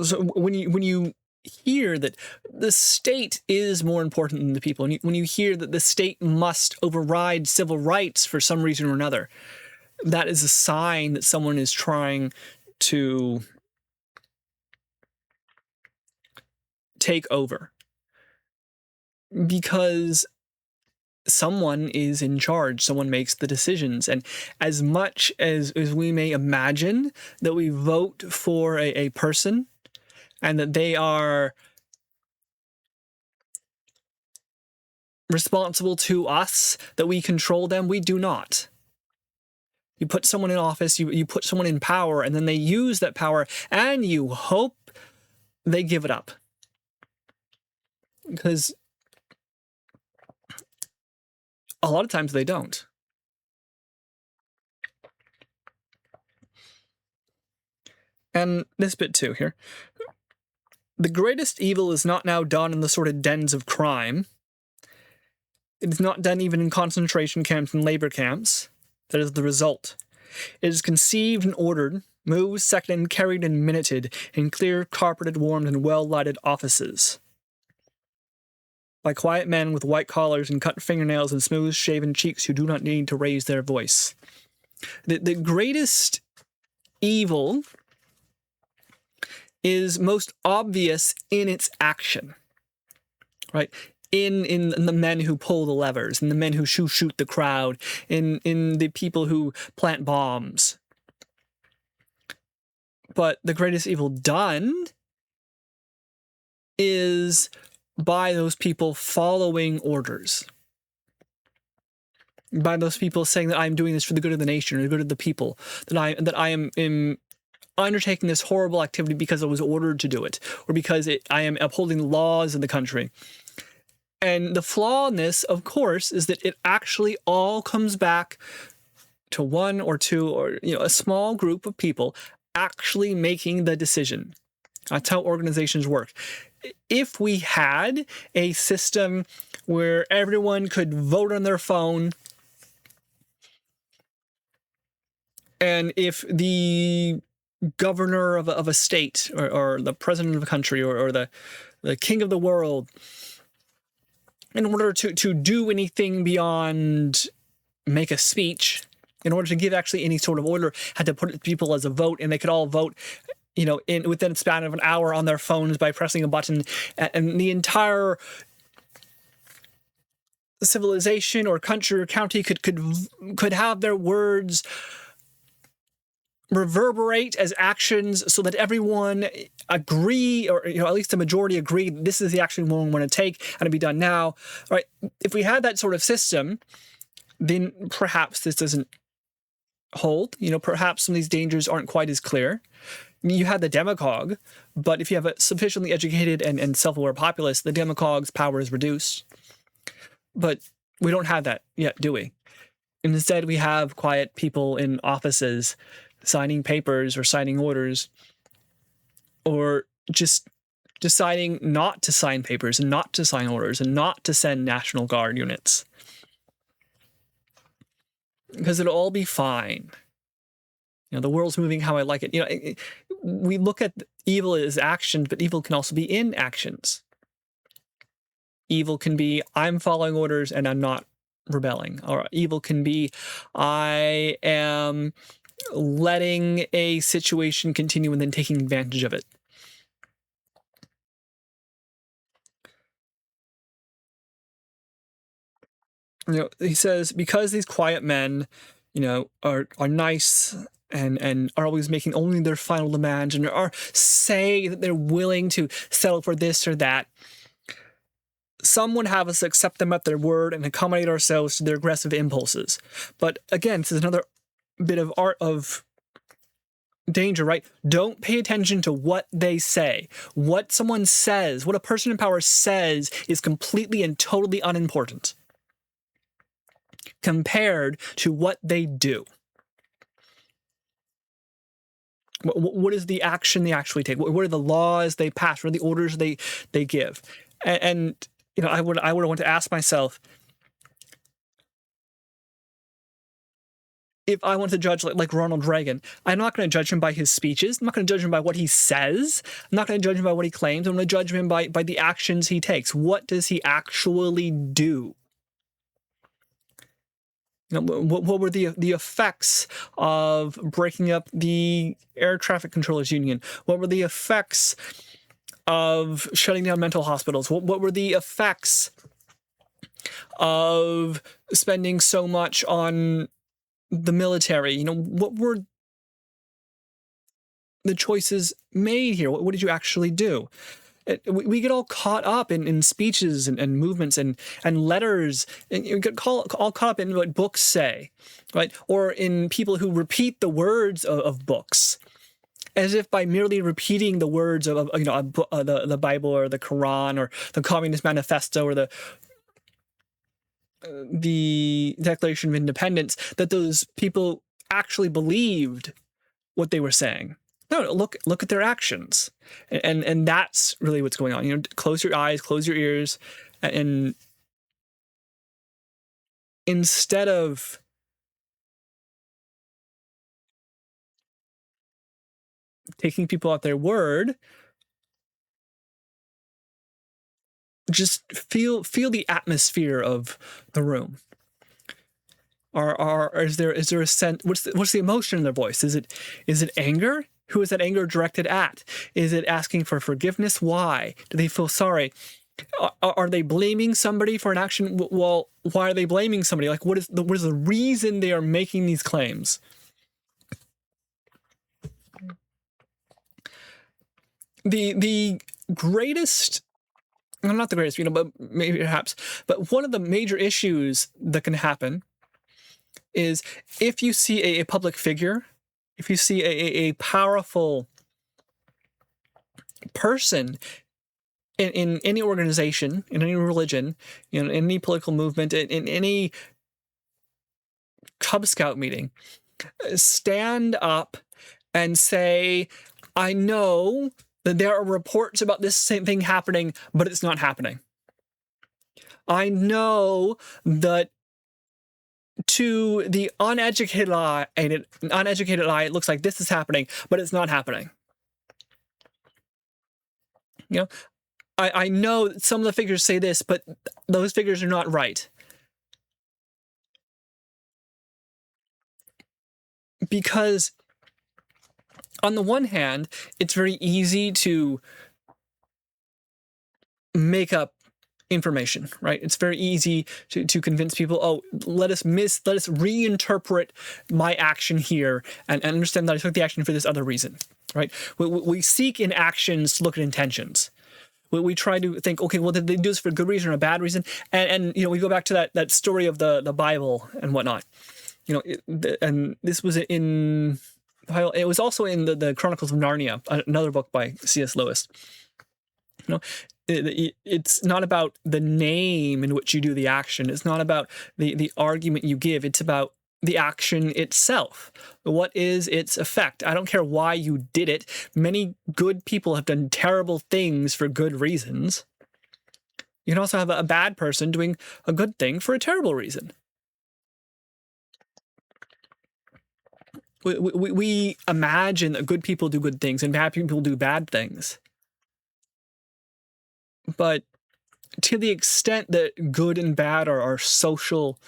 So when you hear that the state is more important than the people, and when you hear that the state must override civil rights for some reason or another, that is a sign that someone is trying to take over, because someone is in charge, someone makes the decisions. And as much as we may imagine that we vote for a person and that they are responsible to us, that we control them, we do not. You put someone in office, you put someone in power, and then they use that power, and you hope they give it up. Because a lot of times they don't. And this bit too here. The greatest evil is not now done in the sort of dens of crime. It is not done even in concentration camps and labor camps. That is the result. It is conceived and ordered, moved, seconded, and carried and minuted in clear, carpeted, warmed, and well-lighted offices, by quiet men with white collars and cut fingernails and smooth-shaven cheeks who do not need to raise their voice. The greatest evil is most obvious in its action, right? In the men who pull the levers, in the men who shoot the crowd, in the people who plant bombs. But the greatest evil done is by those people following orders, by those people saying that I'm doing this for the good of the nation or the good of the people, that I am undertaking this horrible activity because I was ordered to do it, or because I am upholding the laws of the country. And the flaw in this, of course, is that it actually all comes back to one or two or a small group of people actually making the decision. That's how organizations work. If we had a system where everyone could vote on their phone, and if the governor of a state or the president of a country or the king of the world, in order to do anything beyond make a speech, in order to give actually any sort of order, had to put people as a vote, and they could all vote within a span of an hour on their phones by pressing a button, and the entire civilization or country or county could have their words reverberate as actions, so that everyone agree, or at least the majority agree, this is the action we want to take, and it'd be done now. All right, if we had that sort of system, then perhaps this doesn't hold. Perhaps some of these dangers aren't quite as clear. You had the demagogue, but if you have a sufficiently educated and self-aware populace, the demagogue's power is reduced. But we don't have that yet, do we? And instead, we have quiet people in offices signing papers or signing orders, or just deciding not to sign papers and not to sign orders and not to send National Guard units. Because it'll all be fine. The world's moving how I like it. We look at evil as actions, but evil can also be inactions. Evil can be, I'm following orders and I'm not rebelling. Or evil can be, I am letting a situation continue and then taking advantage of it. He says, because these quiet men, are nice and are always making only their final demands and are say that they're willing to settle for this or that, some would have us accept them at their word and accommodate ourselves to their aggressive impulses. But again, this is another bit of art of danger, right? Don't pay attention to what they say. What someone says, what a person in power says, is completely and totally unimportant compared to what they do. What is the action they actually take? What are the laws they pass? What are the orders they give? And I would want to ask myself, if I want to judge like Ronald Reagan, I'm not going to judge him by his speeches. I'm not going to judge him by what he says. I'm not going to judge him by what he claims. I'm going to judge him by the actions he takes. What does he actually do? What were the effects of breaking up the air traffic controllers union? What were the effects of shutting down mental hospitals? What were the effects of spending so much on the military? What were the choices made here? What did you actually do? We get all caught up in speeches and movements and letters, and you get all caught up in what books say, right? Or in people who repeat the words of books, as if by merely repeating the words of the Bible or the Quran or the Communist Manifesto or the Declaration of Independence, that those people actually believed what they were saying. No, look at their actions, and that's really what's going on. Close your eyes, close your ears, and instead of taking people at their word, just feel the atmosphere of the room. Is there a sense? What's the emotion in their voice? Is it anger? Who is that anger directed at? Is it asking for forgiveness? Why? Do they feel sorry? Are they blaming somebody for an action? Well, why are they blaming somebody? Like, what is the reason they are making these claims? The greatest, well, not the greatest, but maybe perhaps, but one of the major issues that can happen is if you see a public figure, if you see a powerful person in any organization, in any religion, in any political movement, in any Cub Scout meeting, stand up and say, I know that there are reports about this same thing happening, but it's not happening. I know that to the uneducated eye, it looks like this is happening, but it's not happening. I know that some of the figures say this, but those figures are not right. Because on the one hand, it's very easy to make up information, right? It's very easy to convince people, let us reinterpret my action here and understand that I took the action for this other reason, right? We seek in actions to look at intentions. We try to think, okay, well, did they do this for a good reason or a bad reason? And we go back to that story of the Bible and whatnot. And this was it was also in the Chronicles of Narnia, another book by C.S. Lewis. It's not about the name in which you do the action. It's not about the argument you give. It's about the action itself. What is its effect? I don't care why you did it. Many good people have done terrible things for good reasons. You can also have a bad person doing a good thing for a terrible reason. We imagine that good people do good things and bad people do bad things. But to the extent that good and bad are social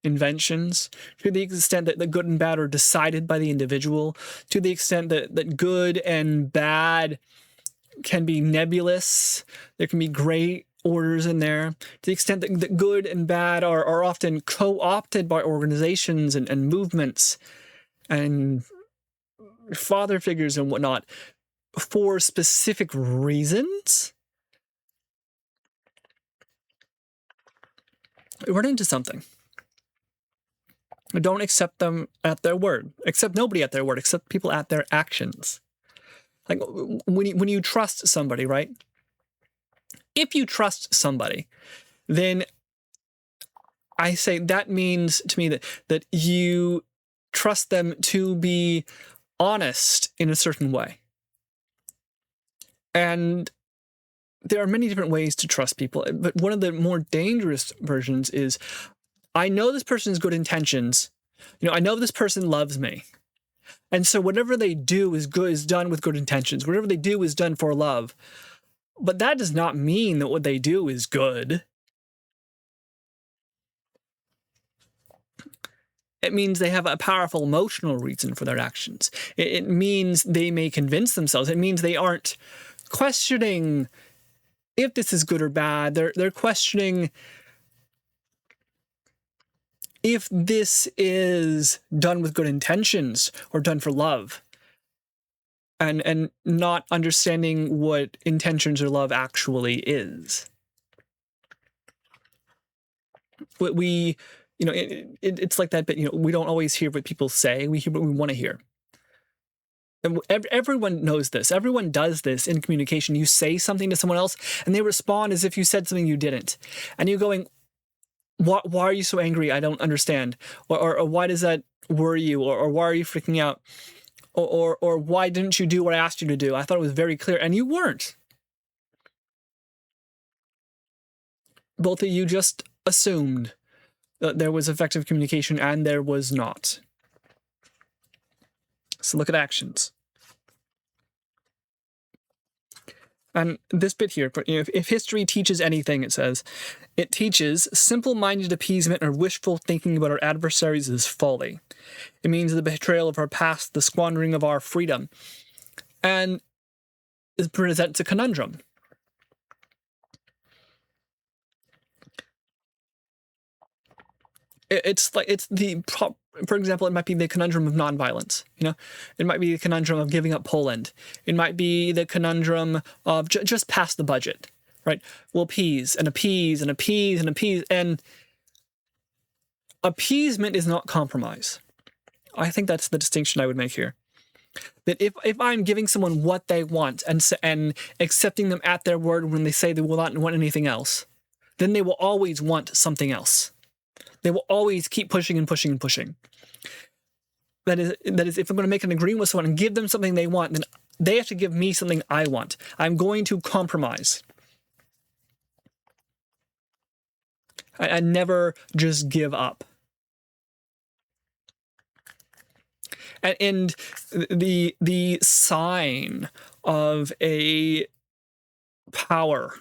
inventions, to the extent that the good and bad are decided by the individual, to the extent that good and bad can be nebulous, there can be gray orders in there, to the extent that good and bad are often co-opted by organizations and movements and father figures and whatnot for specific reasons, we run into something. Don't accept them at their word. Accept nobody at their word. Accept people at their actions. Like when you trust somebody, right? If you trust somebody, then I say that means to me that you trust them to be honest in a certain way. And there are many different ways to trust people, but one of the more dangerous versions is, I know this person has good intentions. I know this person loves me. And so whatever they do is done with good intentions. Whatever they do is done for love. But that does not mean that what they do is good. It means they have a powerful emotional reason for their actions. It means they may convince themselves. It means they aren't questioning if this is good or bad. They're questioning if this is done with good intentions or done for love, and not understanding what intentions or love actually is. It's like that, but we don't always hear what people say. We hear what we want to hear. And everyone knows this. Everyone does this in communication. You say something to someone else, and they respond as if you said something you didn't. And you're going, why are you so angry? I don't understand. Or why does that worry you? Or why are you freaking out? Or why didn't you do what I asked you to do? I thought it was very clear, and you weren't. Both of you just assumed that there was effective communication, and there was not. So look at actions. And this bit here, if history teaches anything, it says, it teaches simple-minded appeasement or wishful thinking about our adversaries is folly. It means the betrayal of our past, the squandering of our freedom. And it presents a conundrum. For example, it might be the conundrum of nonviolence. It might be the conundrum of giving up Poland. It might be the conundrum of just pass the budget, right? We'll appease and appease and appease and appease, and appeasement is not compromise. I think that's the distinction I would make here. That if I'm giving someone what they want and accepting them at their word when they say they will not want anything else, then they will always want something else. They will always keep pushing and pushing and pushing. That is, if I'm going to make an agreement with someone and give them something they want, then they have to give me something I want. I'm going to compromise. I never just give up. And the sign of a power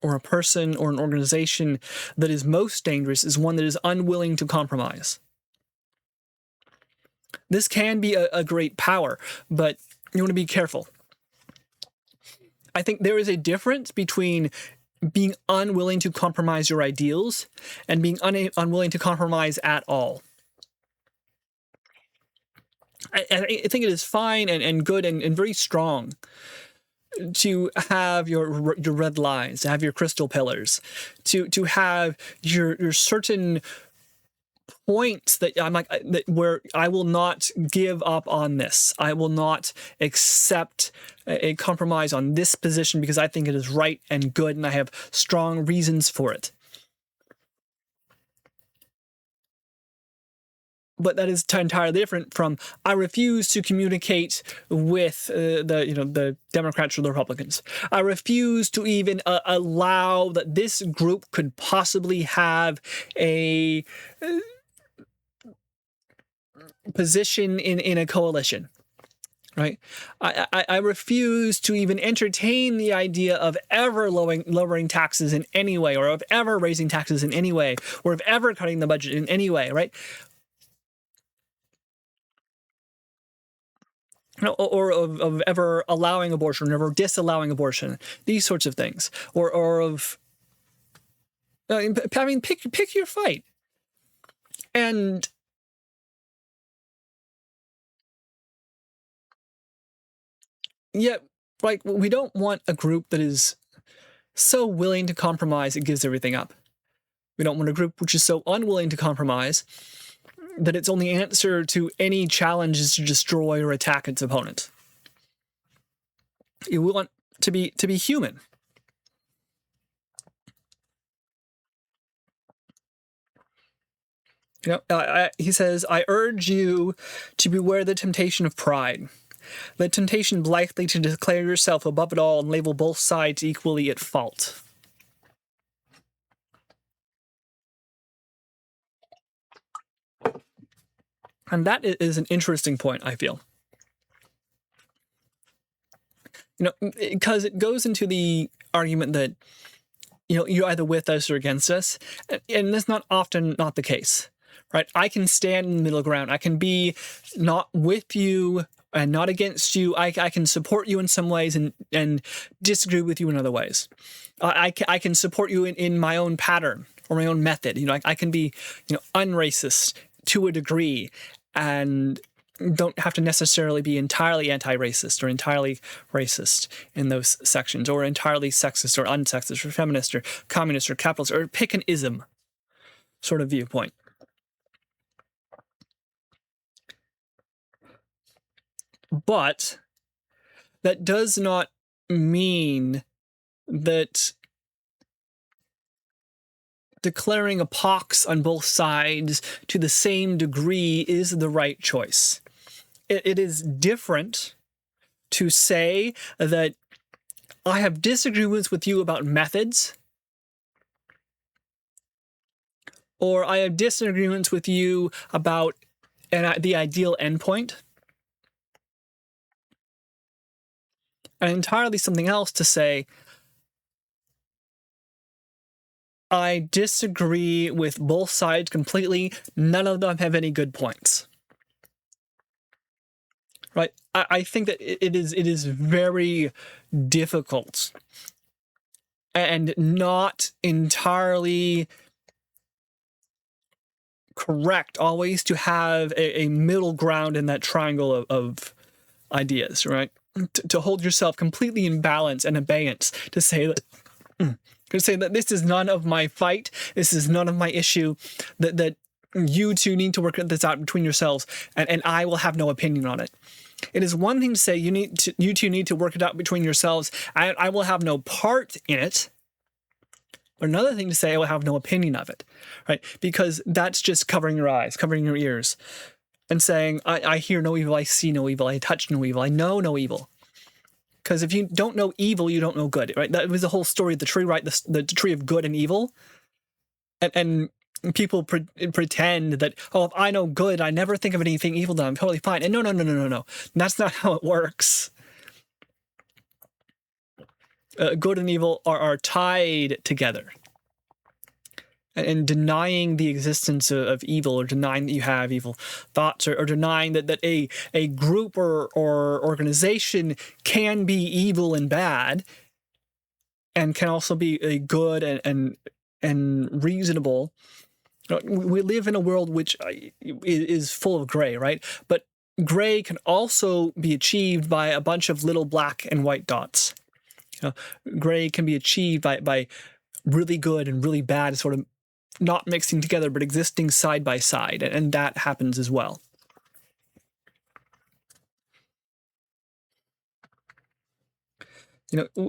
or a person or an organization that is most dangerous is one that is unwilling to compromise. This can be a great power, but you want to be careful. I think there is a difference between being unwilling to compromise your ideals and being unwilling to compromise at all. I think it is fine and good and very strong to have your red lines, to have your crystal pillars, to have your certain points that I'm like that where I will not give up on this. I will not accept a compromise on this position because I think it is right and good and I have strong reasons for it. But that is entirely different from I refuse to communicate with the Democrats or the Republicans. I refuse to even allow that this group could possibly have a position in a coalition. Right? I refuse to even entertain the idea of ever lowering taxes in any way, or of ever raising taxes in any way, or of ever cutting the budget in any way, right? Or of ever allowing abortion, or ever disallowing abortion, these sorts of things, or of I mean, pick your fight. And yet, like, we don't want a group that is so willing to compromise it gives everything up. We don't want a group which is so unwilling to compromise that its only answer to any challenge is to destroy or attack its opponent. We want to be human. He says, I urge you to beware the temptation of pride. The temptation blithely to declare yourself above it all and label both sides equally at fault. And that is an interesting point, I feel. Because it goes into the argument that, you're either with us or against us. And that's not often not the case, right? I can stand in the middle ground. I can be not with you and not against you. I can support you in some ways and disagree with you in other ways. I can support you in my own pattern or my own method. I can be, unracist to a degree and don't have to necessarily be entirely anti-racist or entirely racist in those sections, or entirely sexist or unsexist or feminist or communist or capitalist, or pick an ism sort of viewpoint. But that does not mean that declaring a pox on both sides to the same degree is the right choice. It is different to say that I have disagreements with you about methods, or I have disagreements with you about the ideal endpoint, and entirely something else to say, I disagree with both sides completely. None of them have any good points. Right? I think that it is very difficult and not entirely correct always to have a middle ground in that triangle of ideas, right? To hold yourself completely in balance and abeyance, to say that this is none of my fight, this is none of my issue, that you two need to work this out between yourselves, and I will have no opinion on it. It is one thing to say you two need to work it out between yourselves, I will have no part in it. But another thing to say, I will have no opinion of it, right? Because that's just covering your eyes, covering your ears, and saying, I hear no evil, I see no evil, I touch no evil, I know no evil. Because if you don't know evil, you don't know good, right? That was the whole story of the tree, right? The tree of good and evil. And people pretend that, if I know good, I never think of anything evil, then I'm totally fine. And no. That's not how it works. Good and evil are tied together. And denying the existence of evil, or denying that you have evil thoughts, or denying that a group or organization can be evil and bad, and can also be a good and reasonable. We live in a world which is full of gray, right? But gray can also be achieved by a bunch of little black and white dots. Gray can be achieved by really good and really bad sort of not mixing together, but existing side by side, and that happens as well.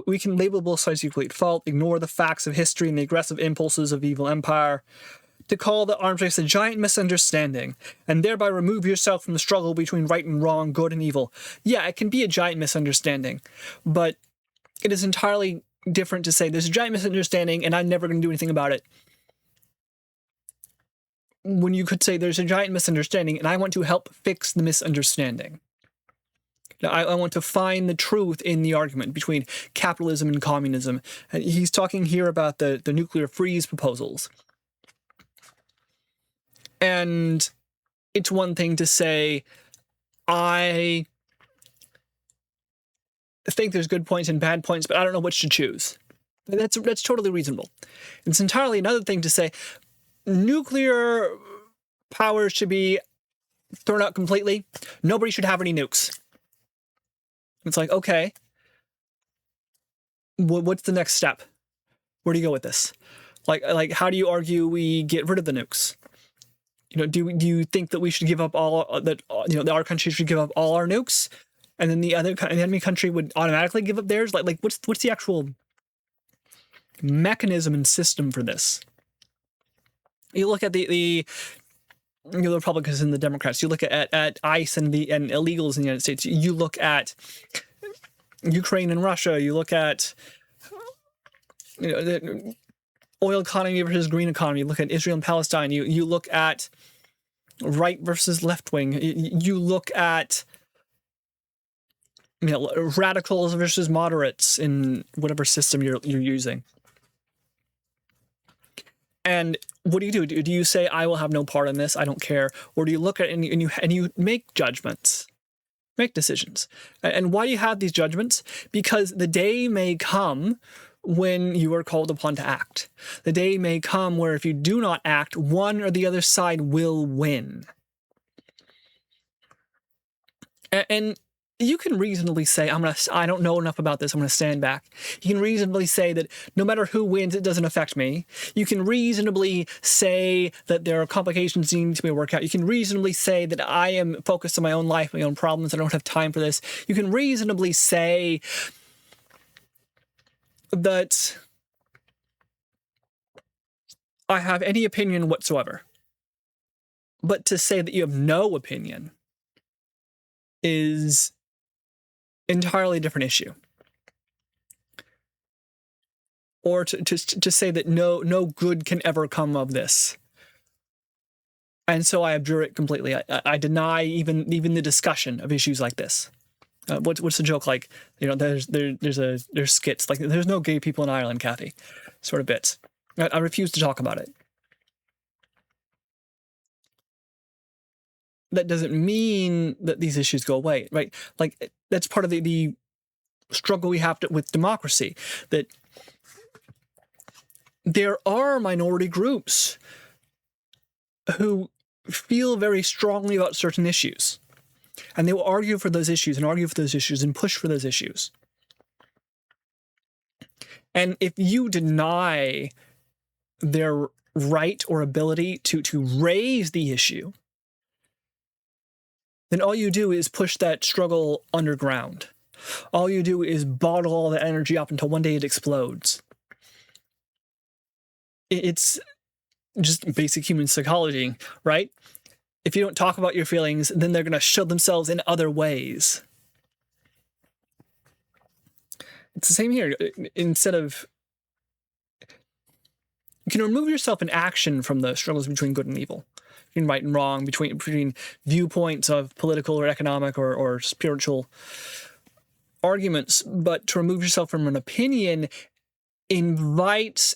We can label both sides equally at fault, ignore the facts of history and the aggressive impulses of evil empire, to call the arms race a giant misunderstanding, and thereby remove yourself from the struggle between right and wrong, good and evil. Yeah, it can be a giant misunderstanding, but it is entirely different to say there's a giant misunderstanding and I'm never going to do anything about it, when you could say there's a giant misunderstanding and I want to help fix the misunderstanding. I want to find the truth in the argument between capitalism and communism. He's talking here about the nuclear freeze proposals. And it's one thing to say, I think there's good points and bad points, but I don't know which to choose. That's totally reasonable. It's entirely another thing to say nuclear power should be thrown out completely. Nobody should have any nukes. It's like, okay, what's the next step? Where do you go with this? Like, how do you argue we get rid of the nukes? Do you think that we should give up all that? Our country should give up all our nukes, and then the enemy country would automatically give up theirs? Like what's the actual mechanism and system for this? You look at the Republicans and the Democrats. You look at ICE and illegals in the United States. You look at Ukraine and Russia. You look at the oil economy versus green economy. You look at Israel and Palestine. You look at right versus left wing. You look at radicals versus moderates in whatever system you're using. And what do you do? Do you say, I will have no part in this, I don't care? Or do you look at it and you make judgments, make decisions? And why do you have these judgments? Because the day may come when you are called upon to act. The day may come where if you do not act, one or the other side will win. And you can reasonably say, I don't know enough about this, I'm going to stand back. You can reasonably say that no matter who wins, it doesn't affect me. You can reasonably say that there are complications that need to be worked out. You can reasonably say that I am focused on my own life, my own problems, I don't have time for this. You can reasonably say that I have any opinion whatsoever. But to say that you have no opinion is entirely different issue. Or to say that no good can ever come of this. And so I abjure it completely. I deny even the discussion of issues like this. What's the joke like? There's skits like there's no gay people in Ireland, Kathy, sort of bits. I refuse to talk about it. That doesn't mean that these issues go away, right? Like that's part of the struggle we have with democracy, that there are minority groups who feel very strongly about certain issues, and they will argue for those issues and push for those issues. And if you deny their right or ability to raise the issue, then all you do is push that struggle underground. All you do is bottle all the energy up until one day it explodes. It's just basic human psychology, right? If you don't talk about your feelings, then they're going to show themselves in other ways. It's the same here. Instead of... You can remove yourself in action from the struggles between good and evil, between right and wrong, between viewpoints of political or economic or spiritual arguments. But to remove yourself from an opinion invites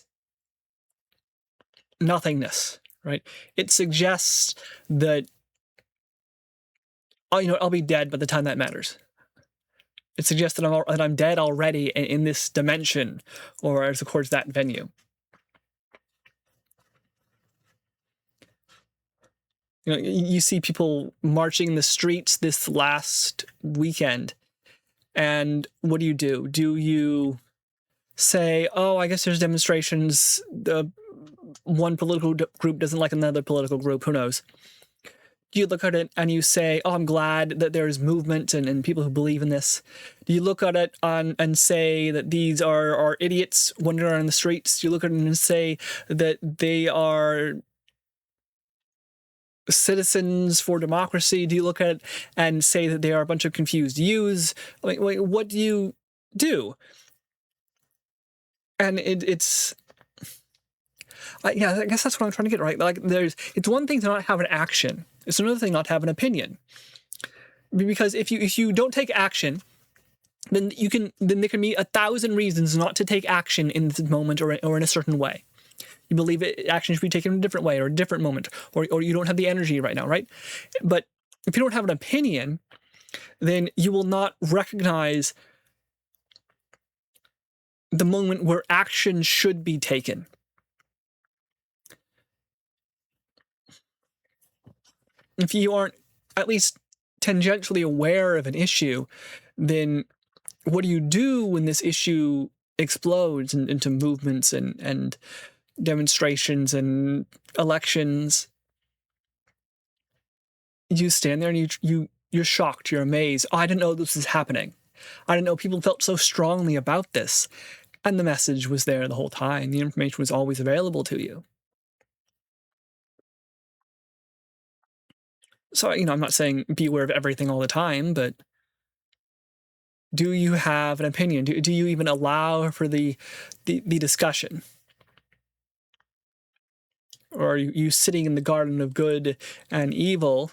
nothingness, right? It suggests that, I'll be dead by the time that matters. It suggests that I'm dead already in this dimension, or as of course that venue. You see people marching in the streets this last weekend, and what do? Do you say, oh, I guess there's demonstrations, one political group doesn't like another political group, who knows? Do you look at it and you say, oh, I'm glad that there's movement and people who believe in this? Do you look at it and say that these are idiots wandering around the streets? Do you look at it and say that they are citizens for democracy? Do you look at it and say that they are a bunch of confused youths? What do you do? And it's... I guess that's what I'm trying to get, right? Like, it's one thing to not have an action. It's another thing not to have an opinion. Because if you don't take action, then there can be 1,000 reasons not to take action in this moment or in a certain way. You believe action should be taken in a different way or a different moment, or you don't have the energy right now, right? But if you don't have an opinion, then you will not recognize the moment where action should be taken. If you aren't at least tangentially aware of an issue, then what do you do when this issue explodes into movements and demonstrations and elections? You stand there and you're shocked, you're amazed. Oh, I didn't know this was happening. I didn't know people felt so strongly about this. And the message was there the whole time. The information was always available to you. So, I'm not saying be aware of everything all the time, but do you have an opinion? Do you even allow for the discussion? Or are you sitting in the garden of good and evil,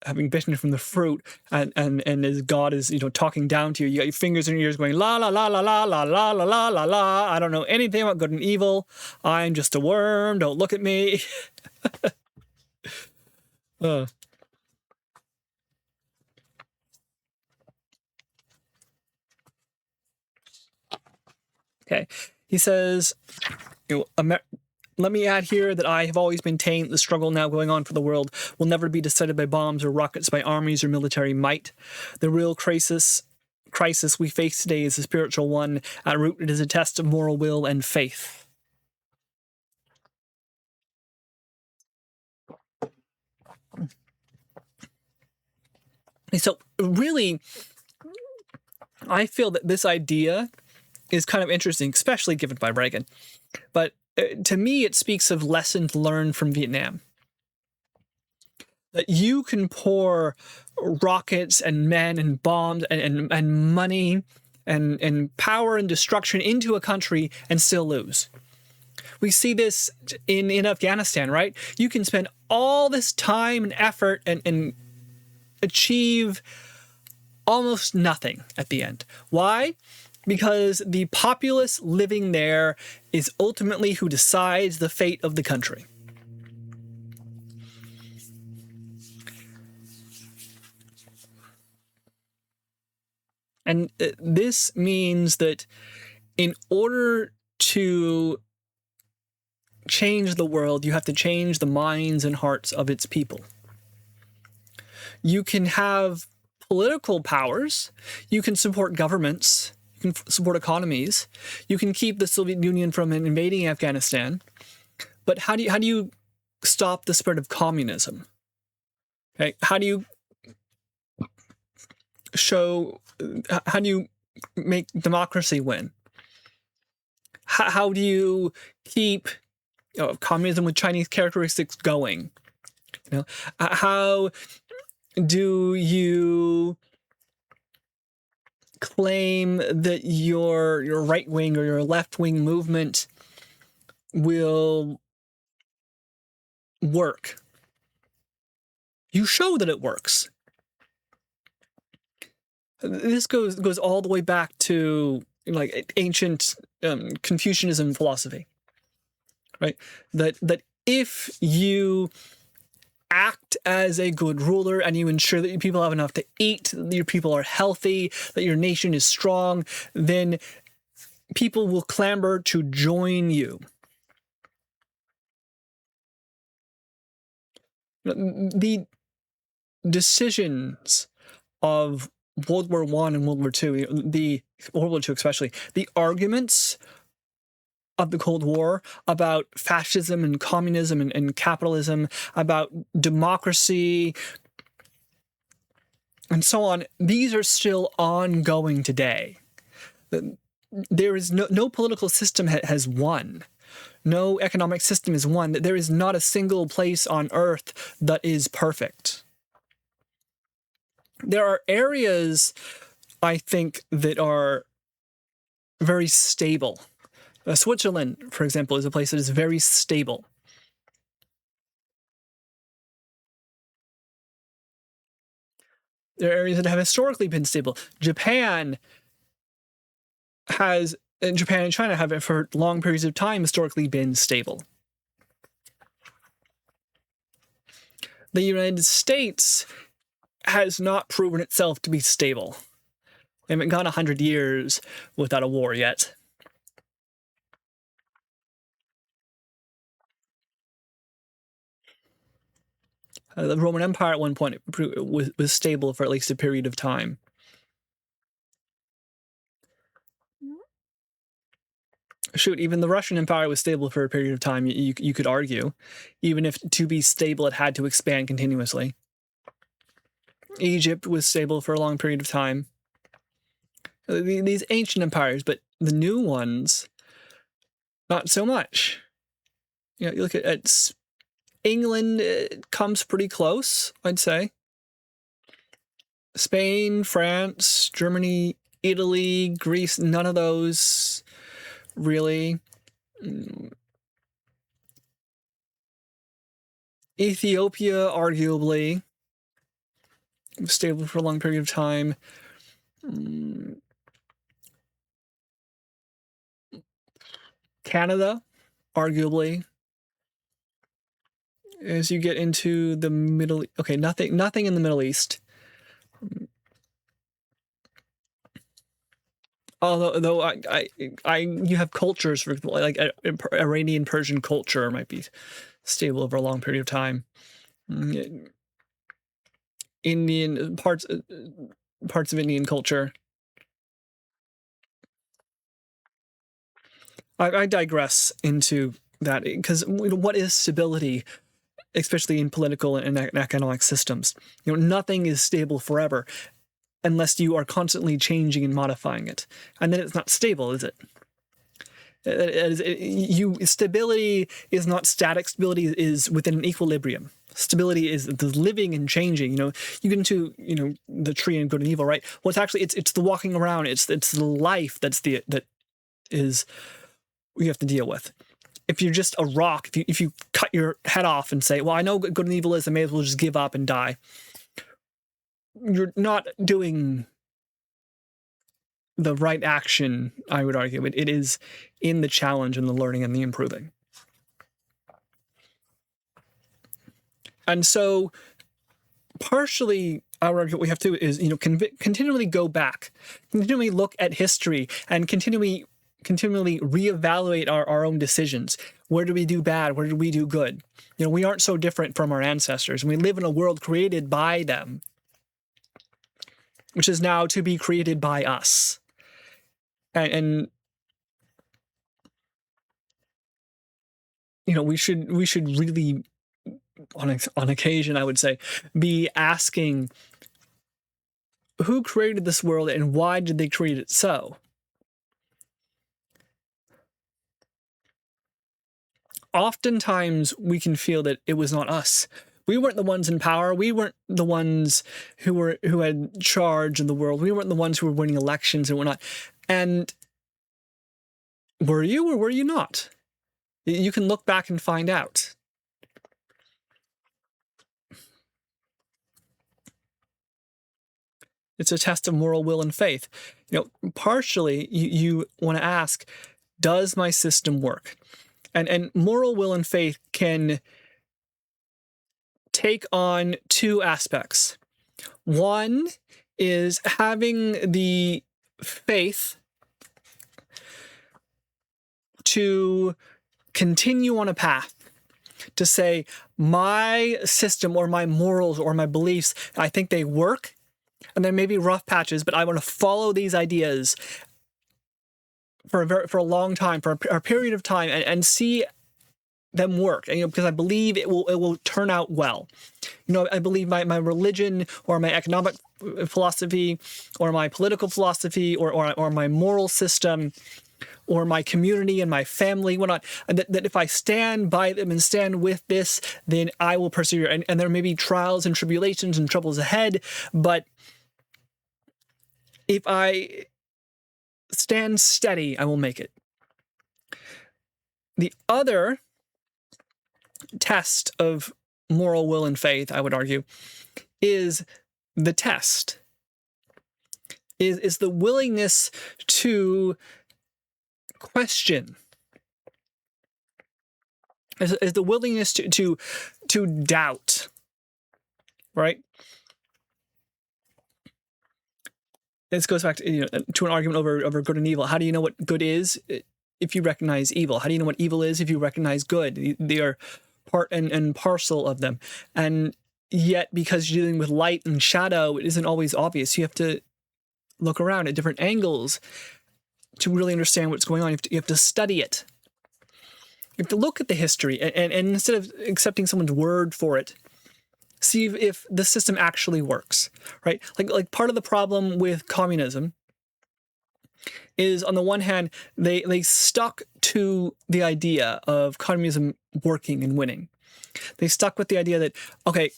having bitten from the fruit, and as God is, talking down to you, you got your fingers in your ears going, la, la, la, la, la, la, la, la, la, la, la, I don't know anything about good and evil. I'm just a worm. Don't look at me. Okay. He says, let me add here that I have always maintained the struggle now going on for the world will never be decided by bombs or rockets, by armies or military might. The real crisis we face today is a spiritual one. At root, it is a test of moral will and faith. So really, I feel that this idea is kind of interesting, especially given by Reagan. But to me, it speaks of lessons learned from Vietnam. That you can pour rockets and men and bombs and money and power and destruction into a country and still lose. We see this in Afghanistan, right? You can spend all this time and effort and achieve almost nothing at the end. Why? Because the populace living there is ultimately who decides the fate of the country. And this means that in order to change the world, you have to change the minds and hearts of its people. You can have political powers, you can support governments, you can support economies, you can keep the Soviet Union from invading Afghanistan, but how do you stop the spread of communism? Okay, how do you make democracy win? How do you keep communism with Chinese characteristics going? How do you claim that your right wing or your left wing movement will work? You show that it works. This goes all the way back to like ancient Confucianism philosophy, right? That if you act as a good ruler and you ensure that your people have enough to eat, that your people are healthy, that your nation is strong, then people will clamor to join you. The decisions of World War I and World War II, World War II especially, the arguments of the Cold War about fascism and communism and capitalism, about democracy, and so on, these are still ongoing today. There is no political system has won. No economic system is one. There is not a single place on earth that is perfect. There are areas, I think, that are very stable. Switzerland, for example, is a place that is very stable. There are areas that have historically been stable. Japan and China have, for long periods of time, historically been stable. The United States has not proven itself to be stable. We haven't gone 100 years without a war yet. The Roman Empire at one point was stable for at least a period of time. Shoot, even the Russian Empire was stable for a period of time, you could argue. Even if to be stable, it had to expand continuously. Egypt was stable for a long period of time. These ancient empires, but the new ones, not so much. You look at England, it comes pretty close, I'd say. Spain, France, Germany, Italy, Greece, none of those really. Ethiopia, arguably, was stable for a long period of time. Canada, arguably. As you get into the Middle, okay, nothing in the Middle East. Although you have cultures, for example, like Iranian Persian culture might be stable over a long period of time. Indian parts of Indian culture. I digress into that because what is stability, especially in political and economic systems? Nothing is stable forever unless you are constantly changing and modifying it, and then it's not stable, is it? Stability is not static. Stability is within an equilibrium. Stability is the living and changing. You get into the tree and good and evil, right? Well, it's actually it's the walking around. It's the life that is you have to deal with. If you're just a rock, if you cut your head off and say, well, I know what good and evil is, I may as well just give up and die, you're not doing the right action, I would argue. It is in the challenge and the learning and the improving. And so partially, I would argue what we have to do is continually go back, continually look at history, and continually reevaluate our own decisions. Where do we do bad? Where do we do good? We aren't so different from our ancestors, and we live in a world created by them, which is now to be created by us. And we should really, on occasion, I would say, be asking, who created this world and why did they create it so? Oftentimes, we can feel that it was not us. We weren't the ones in power. We weren't the ones who had charge of the world. We weren't the ones who were winning elections and whatnot. And were you or were you not? You can look back and find out. It's a test of moral will and faith. Partially, you want to ask, does my system work? And moral will and faith can take on two aspects. One is having the faith to continue on a path, to say, my system or my morals or my beliefs, I think they work, and there may be rough patches, but I want to follow these ideas for a long time, for a period of time, and see them work, because I believe it will turn out well. I believe my religion or my economic philosophy or my political philosophy or my moral system or my community and my family, whatnot, that if I stand by them and stand with this, then I will persevere. And there may be trials and tribulations and troubles ahead, but if I stand steady, I will make it. The other test of moral will and faith, I would argue, is the test, is the willingness to question, is the willingness to doubt, right? This goes back to an argument over good and evil. How do you know what good is if you recognize evil? How do you know what evil is if you recognize good? They are part and parcel of them. And Yet, because you're dealing with light and shadow, it isn't always obvious. You have to look around at different angles to really understand what's going on. You have to study it. You have to look at the history, and instead of accepting someone's word for it, see if the system actually works, right? Like part of the problem with communism is, on the one hand, they stuck to the idea of communism working and winning. They stuck with the idea that, okay,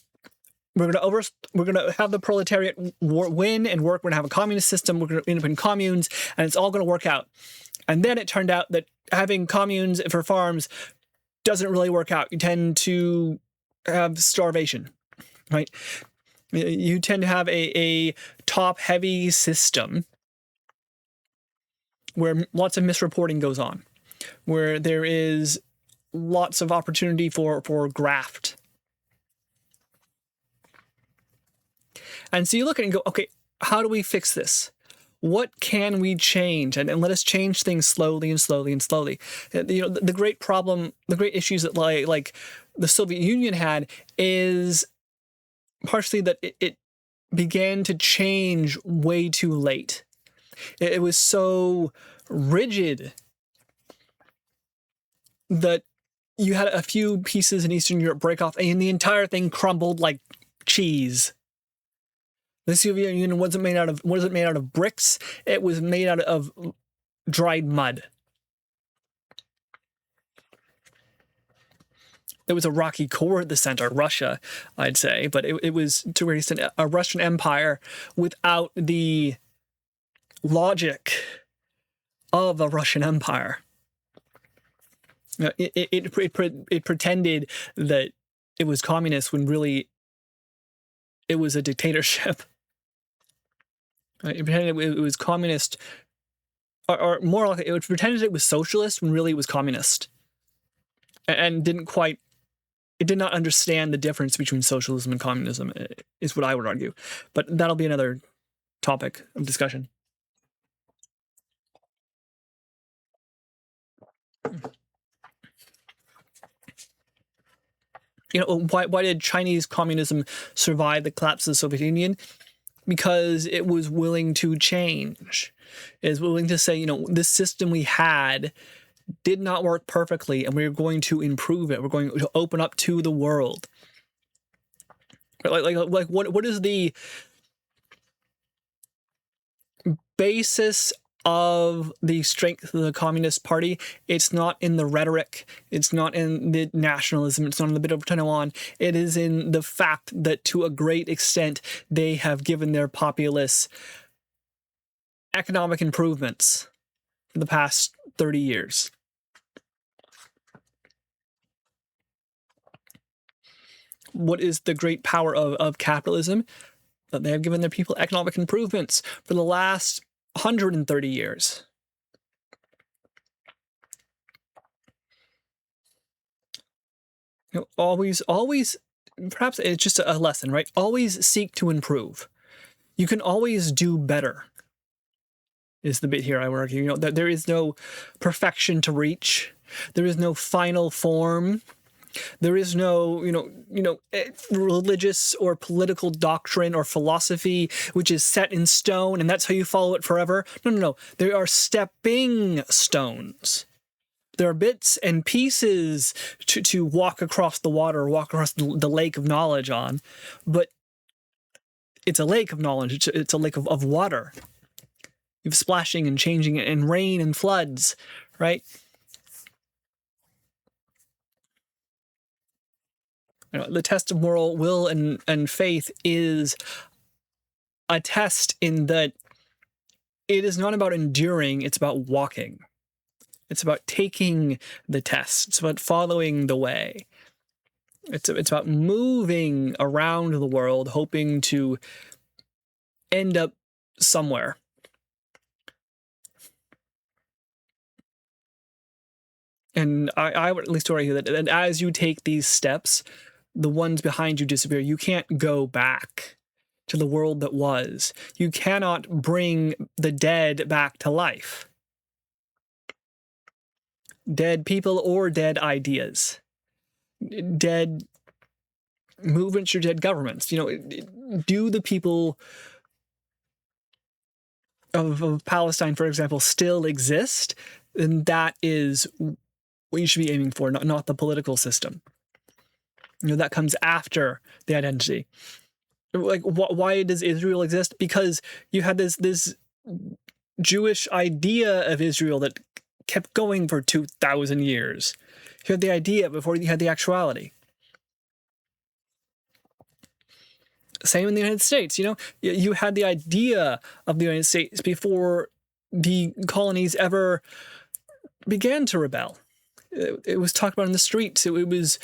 we're gonna have the proletariat win and work. We're gonna have a communist system. We're gonna end up in communes, and it's all gonna work out. And then it turned out that having communes for farms doesn't really work out. You tend to have starvation, right? You tend to have a top-heavy system where lots of misreporting goes on, where there is lots of opportunity for graft. And so you look at it and go, okay, how do we fix this? What can we change? And let us change things slowly and slowly and slowly. The great problem, the great issues that like the Soviet Union had is partially that it began to change way too late. It was so rigid that you had a few pieces in Eastern Europe break off and the entire thing crumbled like cheese. The Soviet Union wasn't made out of bricks. It was made out of dried mud. There was a rocky core at the center, Russia, I'd say, but it was, to an extent, a Russian empire without the logic of a Russian empire. It pretended that it was communist when really it was a dictatorship. It pretended it was communist, or more like it pretended it was socialist when really it was communist, and it did not understand the difference between socialism and communism, is what I would argue. But that'll be another topic of discussion. Why did Chinese communism survive the collapse of the Soviet Union? Because it was willing to change. It was willing to say, this system we had did not work perfectly, and we're going to improve it. We're going to open up to the world. Like what is the basis of the strength of the Communist Party? It's not in the rhetoric. It's not in the nationalism. It's not in the bit of Taiwan. It is in the fact that, to a great extent, they have given their populace economic improvements for the past 30 years. What is the great power of capitalism? That they have given their people economic improvements for the last 130 years. Always, perhaps it's just a lesson, right? Always seek to improve. You can always do better, is the bit here I would argue. That there is no perfection to reach. There is no final form. There is no, religious or political doctrine or philosophy which is set in stone and that's how you follow it forever. No. There are stepping stones. There are bits and pieces to walk across the water, walk across the lake of knowledge on. But it's a lake of knowledge. It's a lake of water. You have splashing and changing and rain and floods, right? The test of moral will and faith is a test in that it is not about enduring, it's about walking. It's about taking the test. It's about following the way. It's about moving around the world, hoping to end up somewhere. And I would at least argue that as you take these steps, the ones behind you disappear. You can't go back to the world that was. You cannot bring the dead back to life. Dead people or dead ideas. Dead movements or dead governments. Do the people of Palestine, for example, still exist? And that is what you should be aiming for, not the political system. That comes after the identity. Like, why does Israel exist? Because you had this Jewish idea of Israel that kept going for 2,000 years. You had the idea before you had the actuality. Same in the United States. You had the idea of the United States before the colonies ever began to rebel. It was talked about in the streets. It was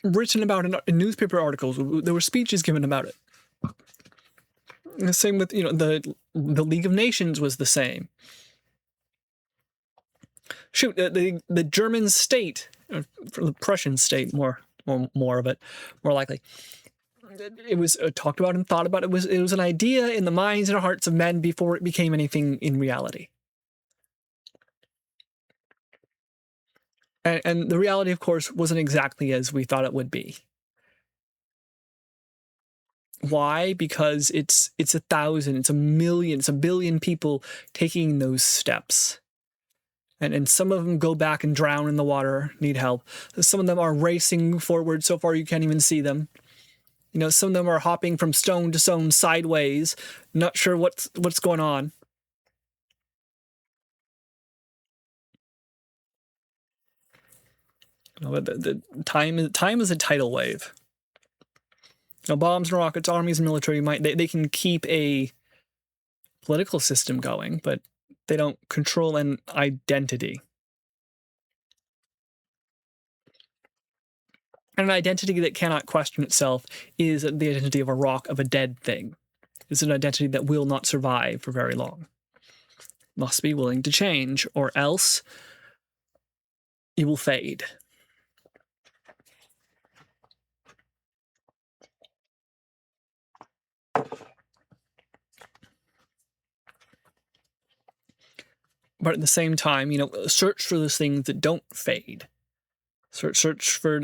written about in newspaper articles. There were speeches given about it. The same with the League of Nations was the same. Shoot, the German state, or the Prussian state, more of it, more likely. It was talked about and thought about. It was an idea in the minds and hearts of men before it became anything in reality. And the reality, of course, wasn't exactly as we thought it would be. Why? Because it's 1,000, it's 1,000,000, it's 1,000,000,000 people taking those steps. And some of them go back and drown in the water, need help. Some of them are racing forward so far you can't even see them. Some of them are hopping from stone to stone sideways, not sure what's going on. But the time is a tidal wave. Bombs and rockets, armies and military might, they can keep a political system going, but they don't control an identity. And an identity that cannot question itself is the identity of a rock, of a dead thing. It's an identity that will not survive for very long. Must be willing to change, or else you will fade. But at the same time, search for those things that don't fade. Search for,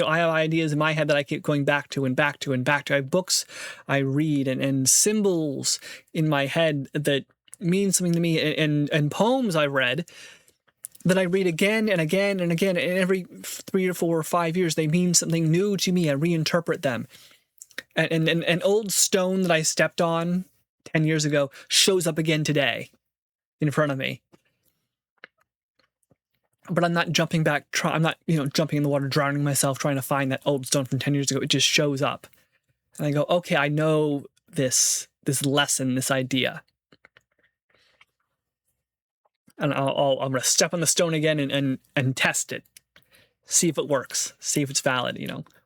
I have ideas in my head that I keep going back to and back to and back to. I have books I read and symbols in my head that mean something to me, and poems I read that I read again and again and again. And every 3 or 4 or 5 years, they mean something new to me. I reinterpret them. And an old stone that I stepped on 10 years ago shows up again today in front of me. But I'm not jumping back. I'm not, jumping in the water, drowning myself, trying to find that old stone from 10 years ago. It just shows up. And I go, okay, I know this lesson, this idea. And I'm going to step on the stone again and test it. See if it works. See if it's valid,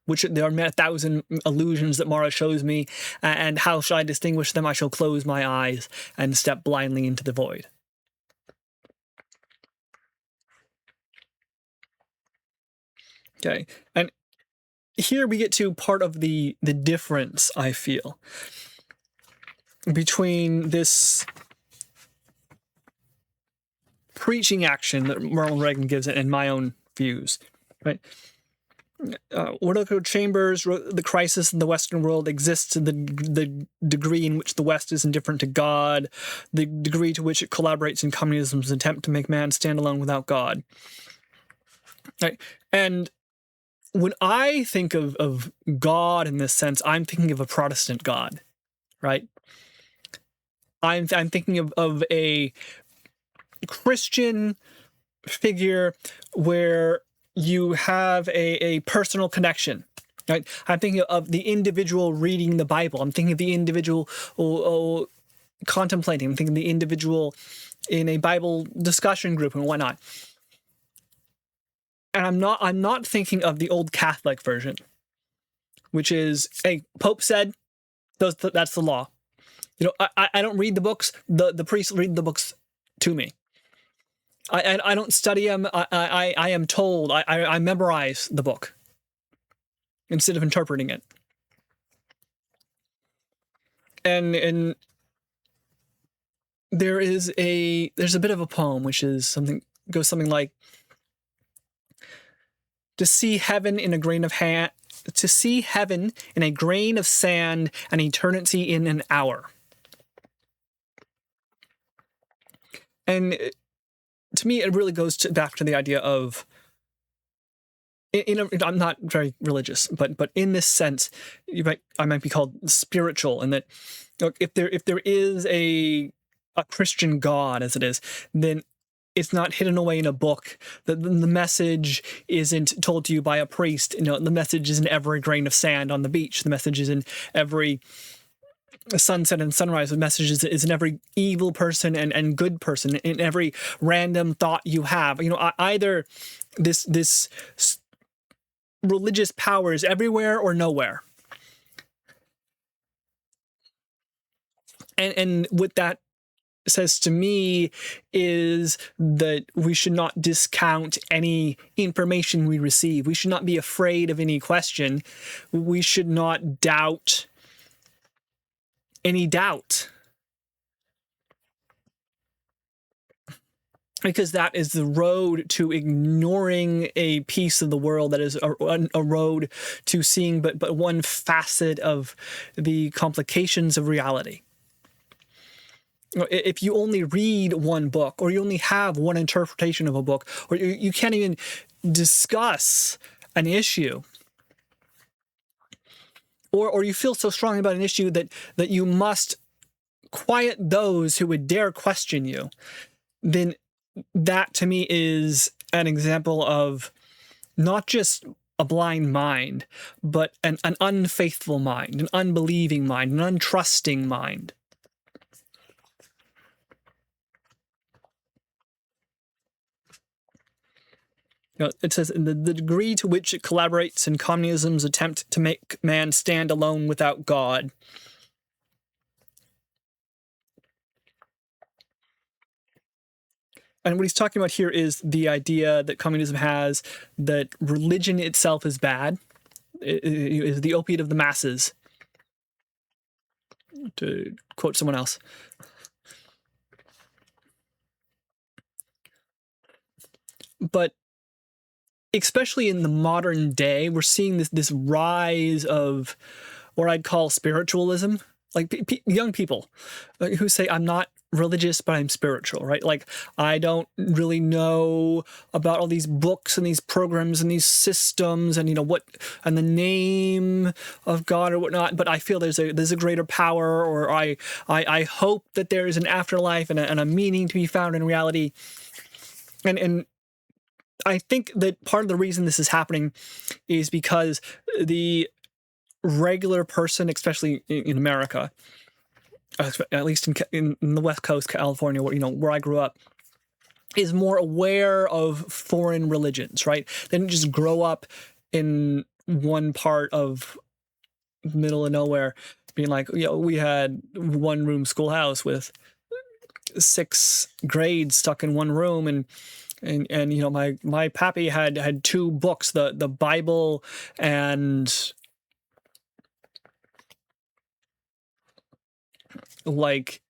Which there are 1,000 illusions that Mara shows me. And how shall I distinguish them? I shall close my eyes and step blindly into the void. Okay, and here we get to part of the difference, I feel, between this preaching action that Ronald Reagan gives it and my own views, right? Orlando Chambers wrote, "The crisis in the Western world exists to the degree in which the West is indifferent to God, the degree to which it collaborates in communism's attempt to make man stand alone without God." Right, and when I think of God in this sense, I'm thinking of a Protestant God, right? I'm thinking of a Christian figure where you have a personal connection, right? I'm thinking of the individual reading the Bible. I'm thinking of the individual contemplating. I'm thinking of the individual in a Bible discussion group and whatnot. And I'm not thinking of the old Catholic version, which is, hey, Pope said, that's the law. I don't read the books. The priests read the books to me. I don't study them. I am told. I memorize the book instead of interpreting it. And there's a bit of a poem which is something like, to see heaven in a grain of to see heaven in a grain of sand and eternity in an hour. And to me, it really goes back to the idea of, I'm not very religious, but in this sense, I might be called spiritual, and that, look, if there is a Christian God, as it is, then it's not hidden away in a book. The message isn't told to you by a priest. The message is in every grain of sand on the beach. The message is in every sunset and sunrise. The message is in every evil person and good person, in every random thought you have. Either this religious power is everywhere or nowhere. And what that says to me is that we should not discount any information we receive. We should not be afraid of any question. We should not doubt any doubt, because that is the road to ignoring a piece of the world, that is a road to seeing but one facet of the complications of reality. If you only read one book, or you only have one interpretation of a book, or you can't even discuss an issue, or you feel so strongly about an issue that you must quiet those who would dare question you, then that to me is an example of not just a blind mind, but an unfaithful mind, an unbelieving mind, an untrusting mind. It says, the degree to which it collaborates in communism's attempt to make man stand alone without God. And what he's talking about here is the idea that communism has, that religion itself is bad, it is the opiate of the masses, to quote someone else. But especially in the modern day, we're seeing this rise of what I'd call spiritualism. Like young people who say, I'm not religious, but I'm spiritual, right? Like, I don't really know about all these books and these programs and these systems and and the name of God or whatnot, but I feel there's a greater power, or I hope that there is an afterlife and a meaning to be found in reality. And I think that part of the reason this is happening is because the regular person, especially in America, at least in the West Coast, California, where I grew up, is more aware of foreign religions, right? They didn't just grow up in one part of middle of nowhere being like, we had one room schoolhouse with 6 grades stuck in one room, and my pappy had 2 books, the Bible and like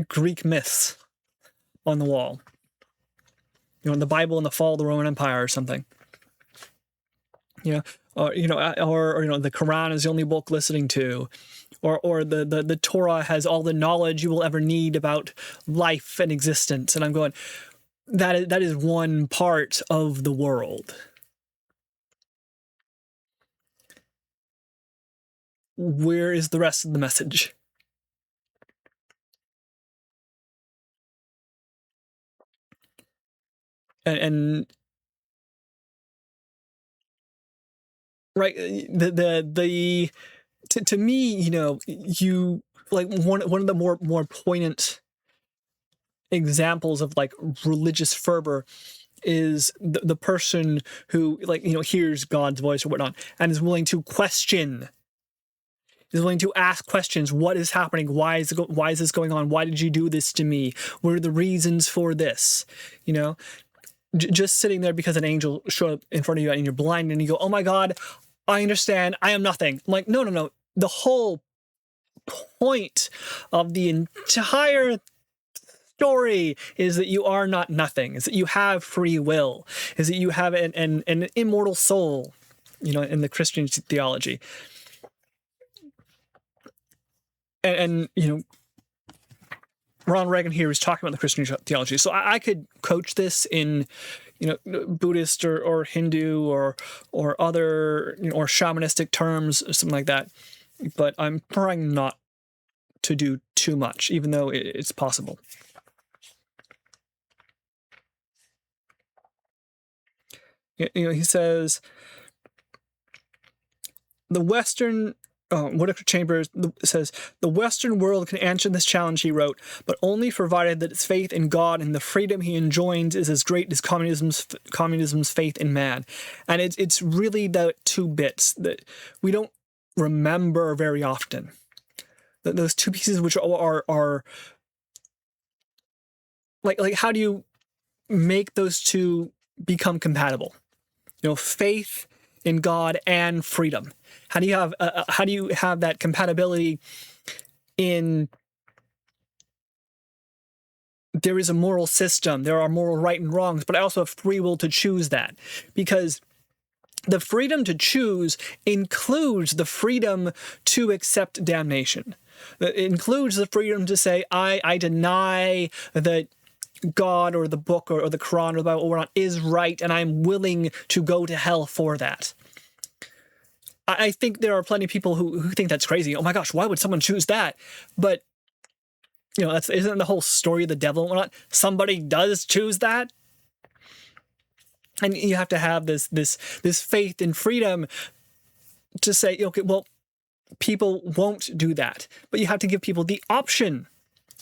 Greek myths on the wall. The Bible and the fall of the Roman Empire or something. Or the Quran is the only book listening to, or the Torah has all the knowledge you will ever need about life and existence. And I'm going, that is one part of the world. Where is the rest of the message? And right, to me, you like one of the more poignant examples of like religious fervor is the person who hears God's voice or whatnot and is willing to question, is willing to ask questions. What is happening? Why is this going on? Why did you do this to me? What are the reasons for this? Just sitting there because an angel showed up in front of you and you're blind and you go, oh my God, I understand. I am nothing. I'm like, no. The whole point of the entire story is that you are not nothing, is that you have free will, is that you have an immortal soul, in the Christian theology. And Ronald Reagan here is talking about the Christian theology. So I could coach this in, Buddhist or Hindu or other, or shamanistic terms or something like that. But I'm trying not to do too much, even though it's possible. He says, the Western... Whitaker Chambers says, the Western world can answer this challenge, he wrote, but only provided that its faith in God and the freedom he enjoins is as great as communism's faith in man. And it's really the two bits that we don't remember very often. Those two pieces which are like how do you make those two become compatible? Faith in God and freedom. How do you have that compatibility in there is a moral system, there are moral right and wrongs, but I also have free will to choose that? Because the freedom to choose includes the freedom to accept damnation. It includes the freedom to say, I deny that God or the book or the Quran or the Bible or whatnot is right, and I'm willing to go to hell for that. I think there are plenty of people who think that's crazy. Oh my gosh, why would someone choose that? But, isn't the whole story of the devil and whatnot? Somebody does choose that. And you have to have this faith in freedom to say, okay, well, people won't do that. But you have to give people the option.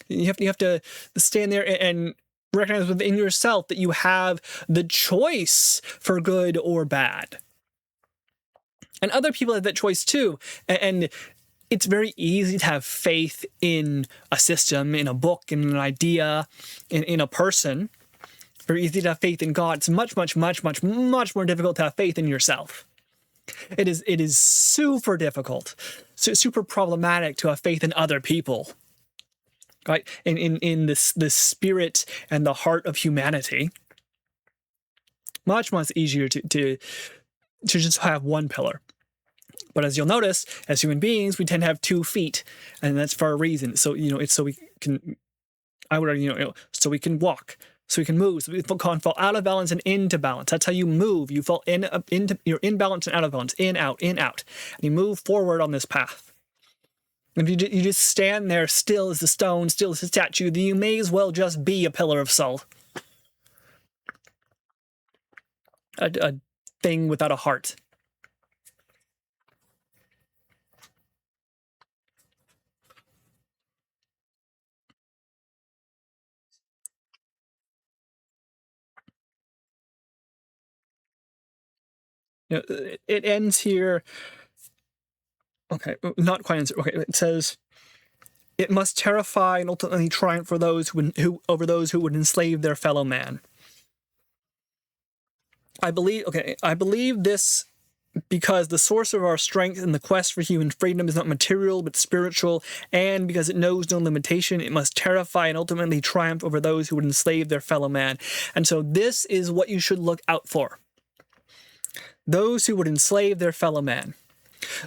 You have to stand there and recognize within yourself that you have the choice for good or bad. And other people have that choice too. And it's very easy to have faith in a system, in a book, in an idea, in a person. Very easy to have faith in God. It's much, much, much, much, much more difficult to have faith in yourself. It is super difficult, super problematic to have faith in other people. Right? In the spirit and the heart of humanity. Much, much easier to just have one pillar. But as you'll notice, as human beings, we tend to have 2 feet, and that's for a reason. So, it's so we can, I would argue, so we can walk, so we can move, so we can fall out of balance and into balance. That's how you move. You fall you're in balance and out of balance, in, out, and you move forward on this path. If you just stand there still as a stone, still as a statue, then you may as well just be a pillar of salt. A thing without a heart. It ends here. Okay, not quite ends. Okay, it says, it must terrify and ultimately triumph for those over those who would enslave their fellow man. I believe this because the source of our strength in the quest for human freedom is not material but spiritual, and because it knows no limitation, it must terrify and ultimately triumph over those who would enslave their fellow man. And so this is what you should look out for. Those who would enslave their fellow man.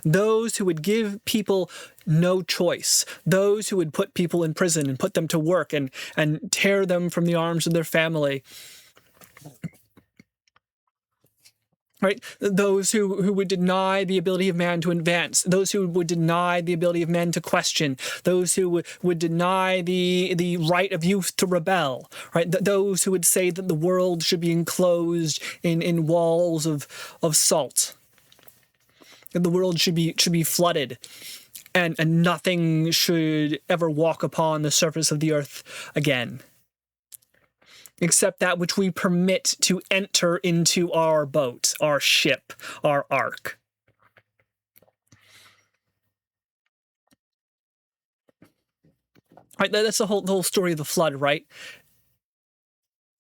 Those who would give people no choice. Those who would put people in prison and put them to work and tear them from the arms of their family. Right? Those who would deny the ability of man to advance. Those who would deny the ability of men to question. Those who would deny the right of youth to rebel. Right? Those who would say that the world should be enclosed in walls of salt. That the world should be flooded. And nothing should ever walk upon the surface of the earth again. Except that which we permit to enter into our boat, our ship, our ark. Right, that's the whole story of the flood, right?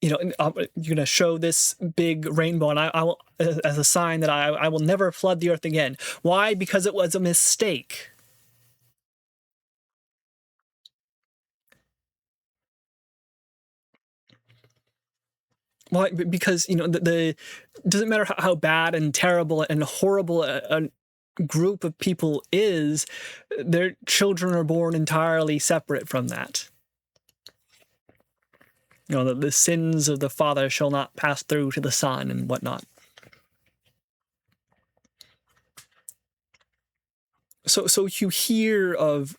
You're going to show this big rainbow, and I will, as a sign that I will never flood the earth again. Why? Because it was a mistake. Why? Because, the doesn't matter how bad and terrible and horrible a group of people is, their children are born entirely separate from that. The sins of the father shall not pass through to the son and whatnot. So you hear of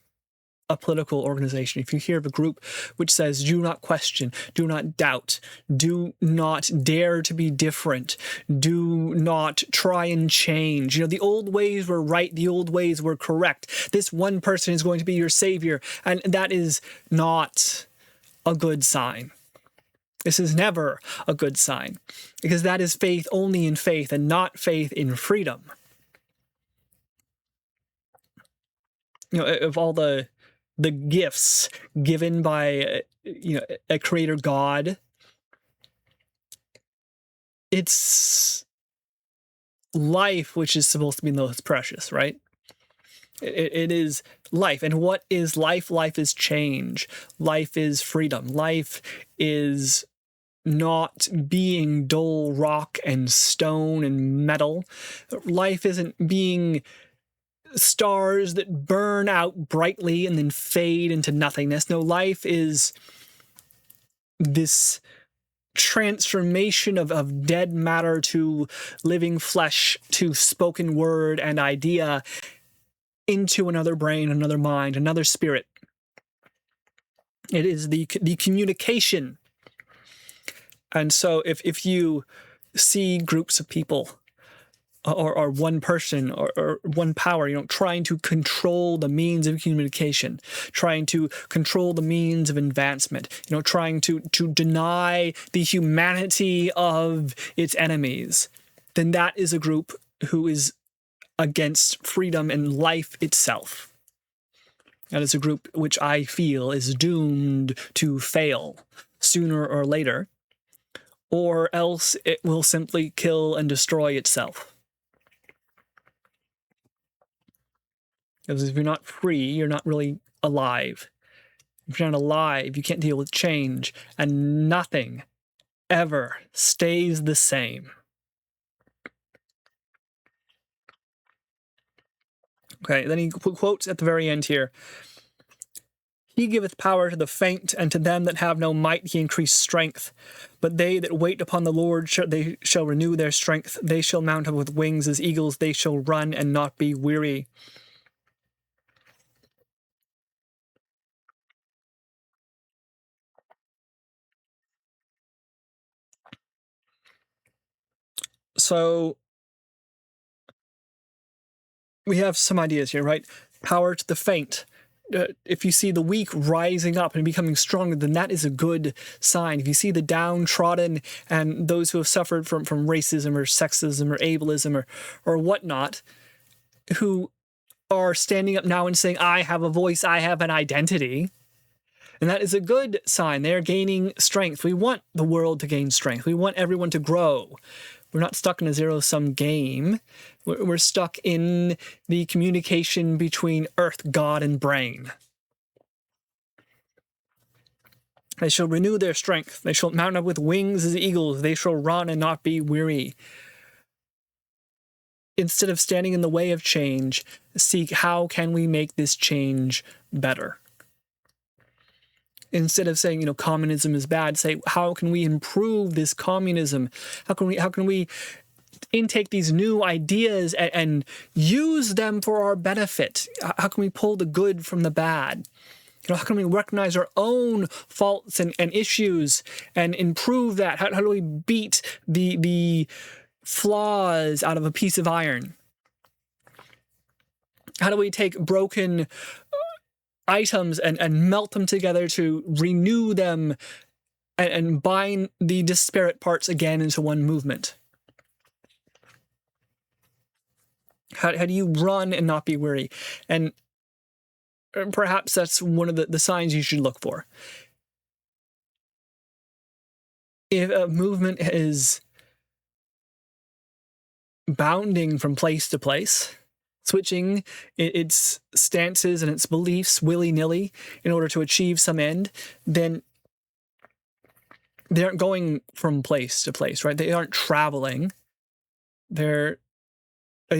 a political organization, if you hear of a group which says, do not question, do not doubt, do not dare to be different, do not try and change. The old ways were right, the old ways were correct. This one person is going to be your savior, and that is not a good sign. This is never a good sign, because that is faith only in faith and not faith in freedom. Of all the gifts given by a creator God, it's life which is supposed to be the most precious, right? It is life. And what is life? Life is change. Life is freedom. Life is not being dull rock and stone and metal. Life isn't being stars that burn out brightly and then fade into nothingness. No, life is this transformation of dead matter to living flesh, to spoken word and idea, into another brain, another mind, another spirit. It is the communication. And so if you see groups of people or one person or one power, trying to control the means of communication, trying to control the means of advancement, trying to deny the humanity of its enemies, then that is a group who is against freedom and life itself. That is a group which I feel is doomed to fail sooner or later, or else it will simply kill and destroy itself. Because if you're not free, you're not really alive. If you're not alive, you can't deal with change, and nothing ever stays the same. Okay, then he quotes at the very end here, He giveth power to the faint, and to them that have no might he increased strength. But they that wait upon the Lord, they shall renew their strength. They shall mount up with wings as eagles. They shall run and not be weary. So we have some ideas here, right? Power to the faint. If you see the weak rising up and becoming stronger, then that is a good sign. If you see the downtrodden and those who have suffered from racism or sexism or ableism or whatnot, who are standing up now and saying, I have a voice, I have an identity, and that is a good sign. They're gaining strength. We want the world to gain strength. We want everyone to grow. We're not stuck in a zero-sum game. We're stuck in the communication between earth, God, and brain. They shall renew their strength. They shall mount up with wings as eagles. They shall run and not be weary. Instead of standing in the way of change, seek how can we make this change better. Instead of saying, communism is bad, say, how can we improve this communism? How can we intake these new ideas and use them for our benefit? How can we pull the good from the bad? How can we recognize our own faults and issues and improve that? How do we beat the flaws out of a piece of iron? How do we take broken items and melt them together to renew them and bind the disparate parts again into one movement? How do you run and not be weary? And perhaps that's one of the signs you should look for. If a movement is bounding from place to place, switching its stances and its beliefs willy-nilly in order to achieve some end, then they aren't going from place to place, right? They aren't traveling. They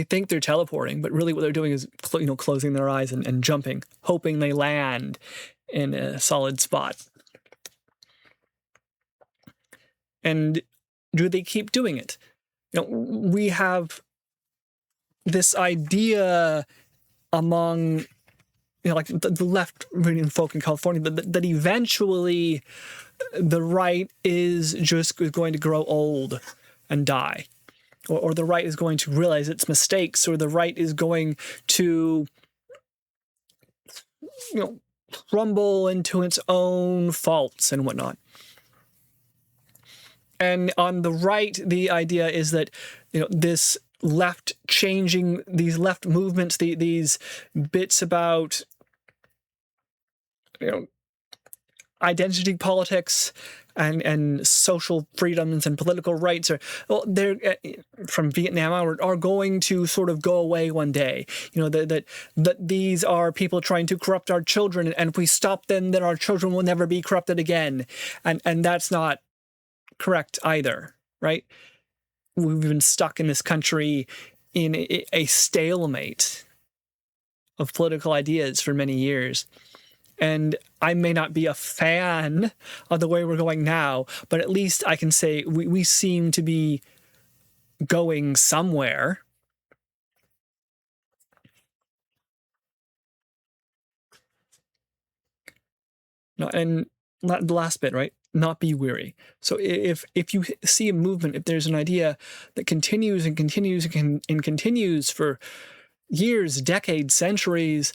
think they're teleporting, but really what they're doing is closing their eyes and jumping, hoping they land in a solid spot. And do they keep doing it? We have this idea among like the left-leaning folk in California that eventually the right is just going to grow old and die. Or the right is going to realize its mistakes, or the right is going to, crumble into its own faults and whatnot. And on the right, the idea is that, this left changing, these left movements, these bits about, identity politics and social freedoms and political rights they're from Vietnam are going to sort of go away one day. That these are people trying to corrupt our children, and if we stop them, then our children will never be corrupted again. And that's not correct either, right? We've been stuck in this country in a stalemate of political ideas for many years. And I may not be a fan of the way we're going now, but at least I can say we seem to be going somewhere. And the last bit, right? Not be weary. So if you see a movement, if there's an idea that continues and continues and continues for years, decades, centuries,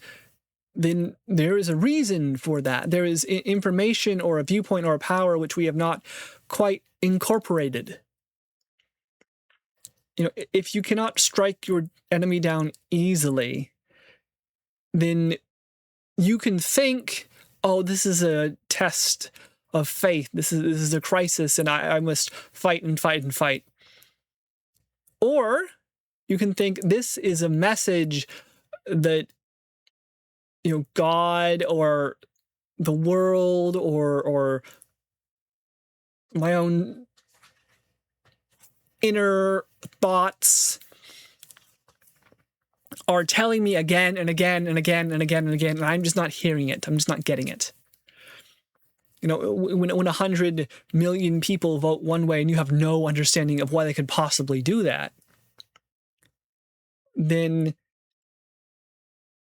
then there is a reason for that. There is information or a viewpoint or a power which we have not quite incorporated. If you cannot strike your enemy down easily, then you can think, oh, this is a test of faith. This is a crisis, and I must fight and fight and fight. Or you can think this is a message that God or the world or my own inner thoughts are telling me again and again and again and again and again, and I'm just not hearing it. I'm just not getting it. When 100 million people vote one way and you have no understanding of why they could possibly do that, then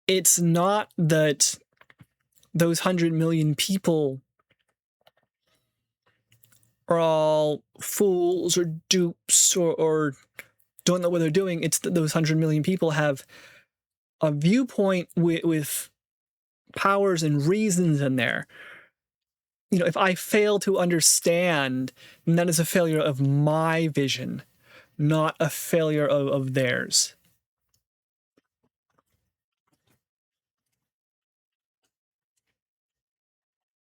it's not that those 100 million people are all fools or dupes or don't know what they're doing. It's that those 100 million people have a viewpoint with powers and reasons in there. If I fail to understand, then that is a failure of my vision, not a failure of theirs.